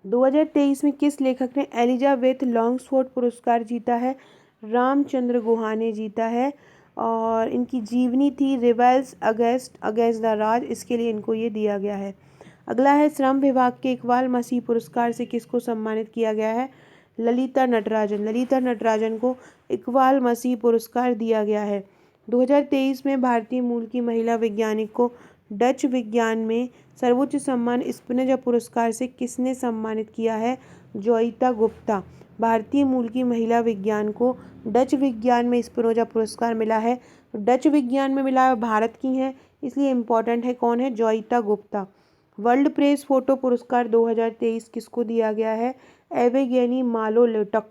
दो 2023 में किस लेखक ने एलिजाबेथ लॉन्गफोर्ड पुरस्कार जीता है? रामचंद्र गुहा ने जीता है और इनकी जीवनी थी रिबेल्स अगेंस्ट द राज, इसके लिए इनको ये दिया गया है। अगला है श्रम विभाग के इकबाल मसीह पुरस्कार से किसको सम्मानित किया गया है? ललिता नटराजन। ललिता नटराजन को इकबाल मसीह पुरस्कार दिया गया है। 2023 में भारतीय मूल की महिला वैज्ञानिक को डच विज्ञान में सर्वोच्च सम्मान स्पिनोजा पुरस्कार से किसने सम्मानित किया है? जोइता गुप्ता। भारतीय मूल की महिला विज्ञान को डच विज्ञान में स्पिनोजा पुरस्कार मिला है। डच विज्ञान में मिला है, भारत की हैं, इसलिए इम्पॉर्टेंट है। कौन है? Joita Gupta. World press photo पुरस्कार 2023 किसको दिया गया है? एवेगेनी मालोलेटक।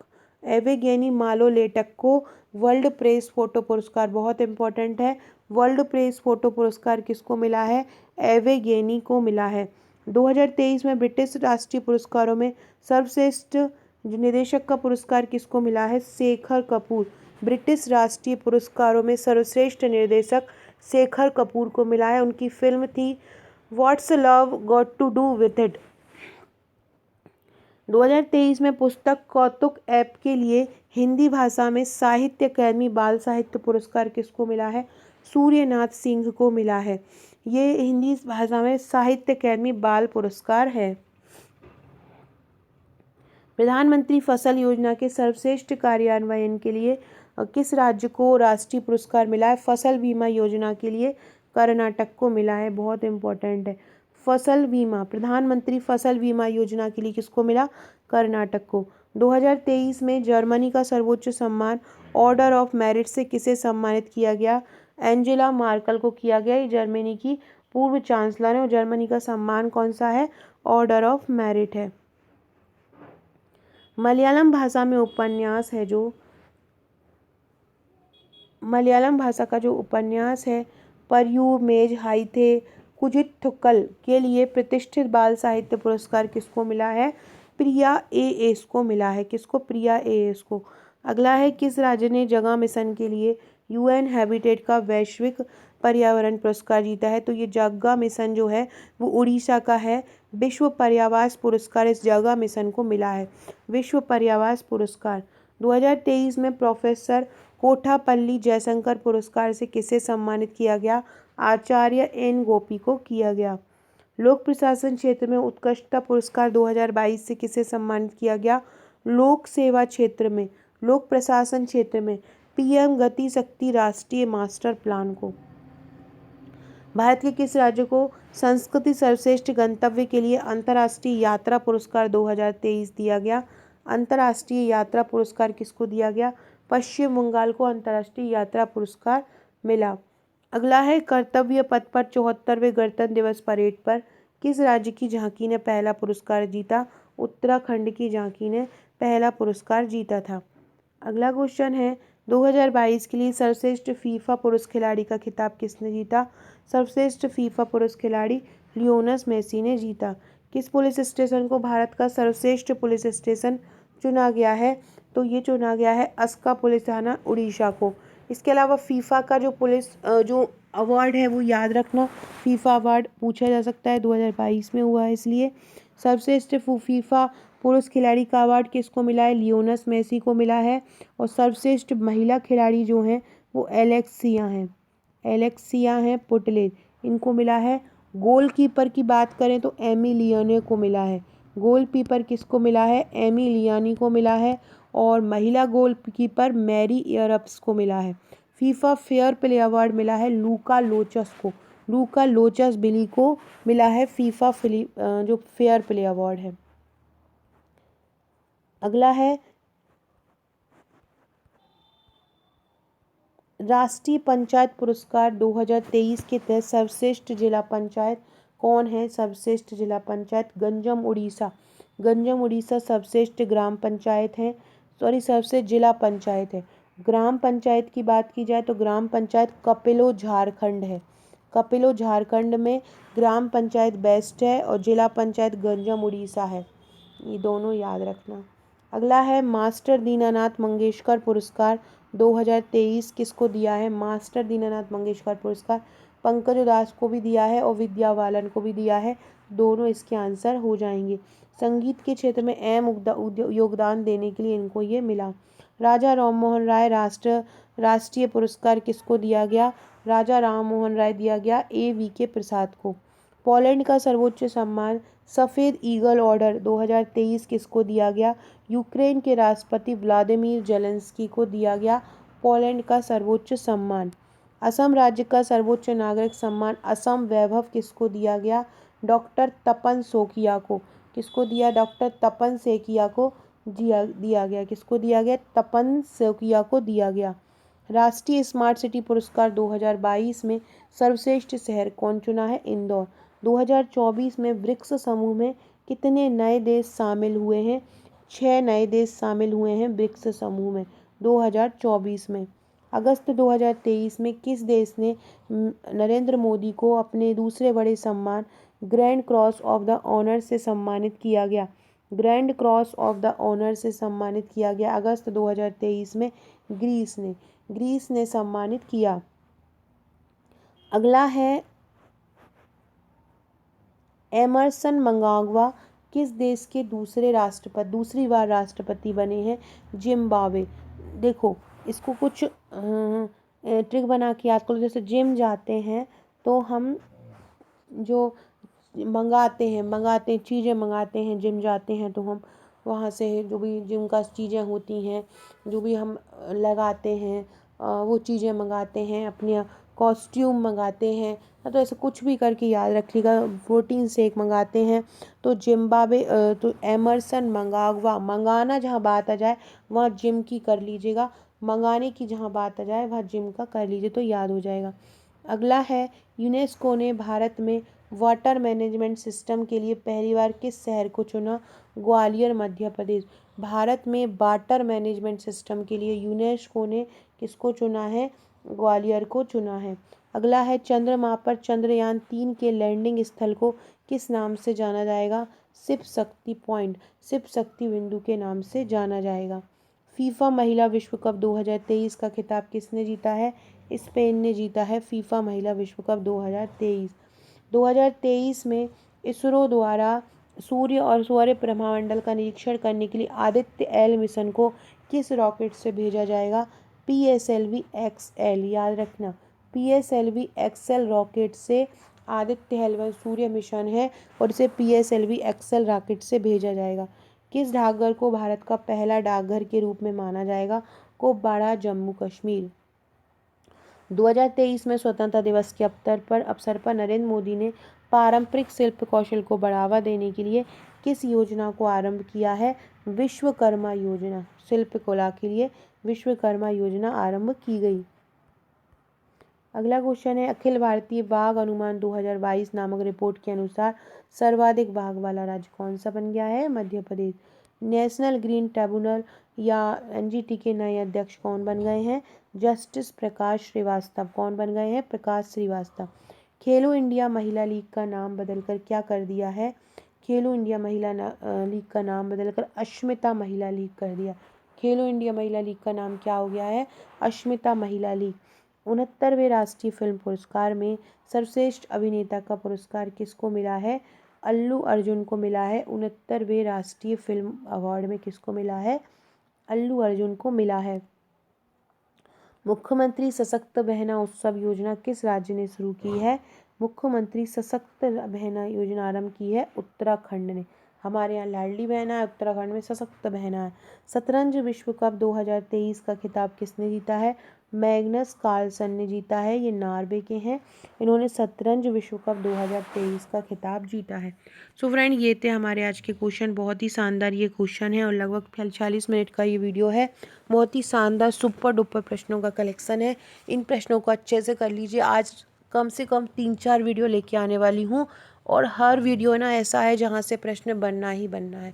एवेगेनी मालोलेटक को वर्ल्ड प्रेस फोटो पुरस्कार, बहुत इंपॉर्टेंट है। वर्ल्ड प्रेस फोटो पुरस्कार किसको मिला है? एवेगेनी को मिला है। 2023 में ब्रिटिश राष्ट्रीय पुरस्कारों में सर्वश्रेष्ठ निदेशक का पुरस्कार किसको मिला है? शेखर कपूर। ब्रिटिश राष्ट्रीय पुरस्कारों में सर्वश्रेष्ठ निर्देशक शेखर कपूर को मिला है। उनकी फिल्म थी what's love got to do with it. 2023 में पुस्तक कौतुक ऐप के लिए हिंदी भाषा में साहित्य अकादमी बाल साहित्य पुरस्कार किसको मिला है? सूर्यनाथ सिंह को मिला है। ये हिंदी भाषा में साहित्य अकादमी बाल पुरस्कार है। प्रधानमंत्री फसल योजना के सर्वश्रेष्ठ कार्यान्वयन के लिए किस राज्य को राष्ट्रीय पुरस्कार मिला है? फसल बीमा योजना के लिए कर्नाटक को मिला है, बहुत इंपॉर्टेंट है। फसल बीमा, प्रधानमंत्री फसल बीमा योजना के लिए किसको मिला? कर्नाटक को। 2023 में जर्मनी का सर्वोच्च सम्मान ऑर्डर ऑफ मेरिट से किसे सम्मानित किया गया? एंजेला मार्कल को किया गया। ये जर्मनी की पूर्व चांसलर है और जर्मनी का सम्मान कौन सा है? ऑर्डर ऑफ मेरिट है। मलयालम भाषा में उपन्यास है जो मलयालम भाषा का जो उपन्यास है परयू मेज हाइथे कुजिथुकल के लिए प्रतिष्ठित बाल साहित्य पुरस्कार किसको मिला है? प्रिया एएस को मिला है। किसको? प्रिया एएस को। अगला है, किस राज्य ने जगह मिशन के लिए यूएन हैबिटेट का वैश्विक पर्यावरण पुरस्कार जीता है? तो ये जगह मिशन जो है वो उड़ीसा का है। विश्व पर्यावास पुरस्कार इस जगह मिशन को मिला है। विश्व पर्यावास पुरस्कार 2023 में प्रोफेसर कोठापल्ली जयशंकर पुरस्कार से किसे सम्मानित किया गया? आचार्य एन गोपी को किया गया। लोक प्रशासन क्षेत्र में उत्कृष्टता पुरस्कार 2022 से किसे सम्मानित किया गया? लोक सेवा क्षेत्र में, लोक प्रशासन क्षेत्र में पीएम गति शक्ति राष्ट्रीय मास्टर प्लान को। भारत के किस राज्य को संस्कृति सर्वश्रेष्ठ गंतव्य के लिए अंतर्राष्ट्रीय यात्रा पुरस्कार 2023 दिया गया? अंतर्राष्ट्रीय यात्रा पुरस्कार किसको दिया गया? पश्चिम बंगाल को अंतर्राष्ट्रीय यात्रा पुरस्कार मिला। अगला है, कर्तव्य पथ पर 74वें गणतंत्र दिवस परेड पर किस राज्य की झांकी ने पहला पुरस्कार जीता? उत्तराखंड की झांकी ने पहला पुरस्कार जीता था। अगला क्वेश्चन है, 2022 के लिए सर्वश्रेष्ठ फीफा पुरुष खिलाड़ी का खिताब किसने जीता? सर्वश्रेष्ठ फीफा पुरुष खिलाड़ी लियोनेल मेसी ने जीता। किस पुलिस स्टेशन को भारत का सर्वश्रेष्ठ पुलिस स्टेशन चुना गया है? तो ये चुना गया है अस्का पुलिस थाना उड़ीसा को। इसके अलावा फीफा का जो पुलिस जो अवार्ड है वो याद रखना, फीफा अवार्ड पूछा जा सकता है, 2022 में हुआ है। इसलिए सर्वश्रेष्ठ फीफा पुरुष खिलाड़ी का अवार्ड किसको मिला है? लियोनेल मेसी को मिला है। और सर्वश्रेष्ठ महिला खिलाड़ी जो हैं वो एलेक्सिया हैं पुटलेज, इनको मिला है। गोलकीपर की बात करें तो एमी लियोने को मिला है। गोलकीपर किसको मिला है? एमी लियानी को मिला है। और महिला गोलकीपर मैरी एयरप्स को मिला है। फीफा फेयर प्ले अवार्ड मिला है लूका लोचस को। लूका लोचस बिली को मिला है फीफा जो फेयर प्ले अवार्ड है। अगला है, राष्ट्रीय पंचायत पुरस्कार 2023 के तहत सर्वश्रेष्ठ जिला पंचायत कौन है? सर्वश्रेष्ठ जिला पंचायत गंजम उड़ीसा। गंजम उड़ीसा सर्वश्रेष्ठ ग्राम पंचायत है, सर्वश्रेष्ठ जिला पंचायत है। ग्राम पंचायत की बात की जाए तो ग्राम पंचायत कपिलो झारखंड है। कपिलो झारखंड में ग्राम पंचायत बेस्ट है और जिला पंचायत गंजम उड़ीसा है। ये दोनों याद रखना। अगला है, मास्टर दीनानाथ मंगेशकर पुरस्कार 2023 किसको दिया है? मास्टर दीनानाथ मंगेशकर पुरस्कार पंकज उदास को भी दिया है और विद्या बालन को भी दिया है। दोनों इसके आंसर हो जाएंगे। संगीत के क्षेत्र में योगदान देने के लिए इनको ये मिला। राजा राममोहन राय राष्ट्रीय पुरस्कार किसको दिया गया? राजा राममोहन राय दिया गया AVK प्रसाद को। पोलैंड का सर्वोच्च सम्मान सफ़ेद ईगल ऑर्डर 2023 किसको दिया गया? यूक्रेन के राष्ट्रपति व्लादिमीर जेलेंस्की को दिया गया पोलैंड का सर्वोच्च सम्मान। असम राज्य का सर्वोच्च नागरिक सम्मान असम वैभव किसको दिया गया? डॉक्टर तपन सोकिया को। किसको दिया? डॉक्टर तपन सेकिया को दिया गया। किसको दिया गया? तपन सोकिया को दिया गया। राष्ट्रीय स्मार्ट सिटी पुरस्कार 2022 में सर्वश्रेष्ठ शहर कौन चुना है? इंदौर। 2024 में ब्रिक्स समूह में कितने नए देश शामिल हुए हैं? 6 नए देश शामिल हुए हैं ब्रिक्स समूह में 2024 में। अगस्त 2023 में किस देश ने नरेंद्र मोदी को अपने दूसरे बड़े सम्मान grand cross of the honour से सम्मानित किया गया? Grand cross of the honour से सम्मानित किया गया अगस्त 2023 में ग्रीस ने सम्मानित किया। अगला है, एमरसन मंगाग्वा किस देश के दूसरी बार राष्ट्रपति बने हैं? जिम्बाब्वे। देखो इसको कुछ ट्रिक बना के याद करो। जैसे जिम जाते हैं तो हम जो मंगाते हैं चीज़ें मंगाते हैं, जिम जाते हैं तो हम वहाँ से जो भी जिम का चीज़ें होती हैं, जो भी हम लगाते हैं वो चीज़ें मंगाते हैं, अपने कॉस्ट्यूम मंगाते हैं, तो ऐसे कुछ भी करके याद रखिएगा। प्रोटीन शेक मंगाते हैं तो तो एमरसन मंगाग्वा, मंगाना जहाँ बात आ जाए वहाँ जिम की कर लीजिएगा, मंगाने की जहाँ बात आ जाए वहाँ जिम का कर लीजिए तो याद हो जाएगा। अगला है, यूनेस्को ने भारत में वाटर मैनेजमेंट सिस्टम के लिए पहली बार किस शहर को चुना? ग्वालियर मध्य प्रदेश। भारत में वाटर मैनेजमेंट सिस्टम के लिए यूनेस्को ने किसको चुना है? ग्वालियर को चुना है। अगला है चंद्रमा पर चंद्रयान-3 के लैंडिंग स्थल को किस नाम से जाना जाएगा? शिव शक्ति पॉइंट, शिव शक्ति बिंदु के नाम से जाना जाएगा। फीफा महिला विश्व कप 2023 का खिताब किसने जीता है? स्पेन ने जीता है फीफा महिला विश्व कप 2023। 2023 में इसरो द्वारा सूर्य और सौर ब्रह्मंडल का निरीक्षण करने के लिए आदित्य एल मिशन को किस रॉकेट से भेजा जाएगा? PSLV XL, याद रखना PSLV XL रॉकेट से आदित्य एल सूर्य मिशन है और इसे PSLV XL रॉकेट से भेजा जाएगा। किस डाकघर को भारत का पहला डाकघर के रूप में माना जाएगा? कुपवाड़ा, जम्मू कश्मीर। 2023 में स्वतंत्रता दिवस के अवसर पर नरेंद्र मोदी ने पारंपरिक शिल्प कौशल को बढ़ावा देने के लिए किस योजना को आरंभ किया है? विश्वकर्मा योजना। शिल्प कला के लिए विश्वकर्मा योजना आरंभ की गई। अगला क्वेश्चन है, अखिल भारतीय बाघ अनुमान 2022 नामक रिपोर्ट के अनुसार सर्वाधिक बाघ वाला राज्य कौन सा बन गया है? Madhya Pradesh. National green tribunal या NGT के नए अध्यक्ष कौन बन गए हैं? जस्टिस प्रकाश श्रीवास्तव। कौन बन गए हैं? प्रकाश श्रीवास्तव। खेलो इंडिया महिला लीग का नाम बदलकर क्या कर दिया है? खेलो इंडिया महिला लीग का नाम बदलकर अस्मिता महिला लीग कर दिया। खेलो इंडिया महिला लीग का नाम क्या हो गया है? अस्मिता महिला लीग। 69वें राष्ट्रीय फिल्म पुरस्कार में सर्वश्रेष्ठ अभिनेता का पुरस्कार किसको मिला है? अल्लू अर्जुन को मिला है। 69वें राष्ट्रीय फिल्म अवार्ड में किसको मिला है? अल्लू अर्जुन को मिला है। मुख्यमंत्री सशक्त बहना उत्सव योजना किस राज्य ने शुरू की है? मुख्यमंत्री सशक्त बहना योजना आरंभ की है उत्तराखंड ने। हमारे यहाँ लाडली बहना है, उत्तराखंड में सशक्त बहना है। शतरंज विश्व कप 2023 का खिताब किसने जीता है? मैग्नस कार्लसन ने जीता है। ये नॉर्वे के हैं। इन्होंने शतरंज विश्व कप 2023 का खिताब जीता है। सो फ्रेंड, ये थे हमारे आज के क्वेश्चन। बहुत ही शानदार ये क्वेश्चन है और लगभग 40 मिनट का ये वीडियो है। बहुत ही शानदार सुपर डुपर प्रश्नों का कलेक्शन है। इन प्रश्नों को अच्छे से कर लीजिए। आज कम से कम 3-4 वीडियो लेके आने वाली हूँ और हर वीडियो ना ऐसा है जहाँ से प्रश्न बनना ही बनना है।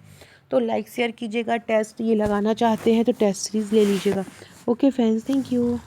तो लाइक शेयर कीजिएगा। टेस्ट ये लगाना चाहते हैं तो टेस्ट सीरीज़ ले लीजिएगा। Okay friends, thank you.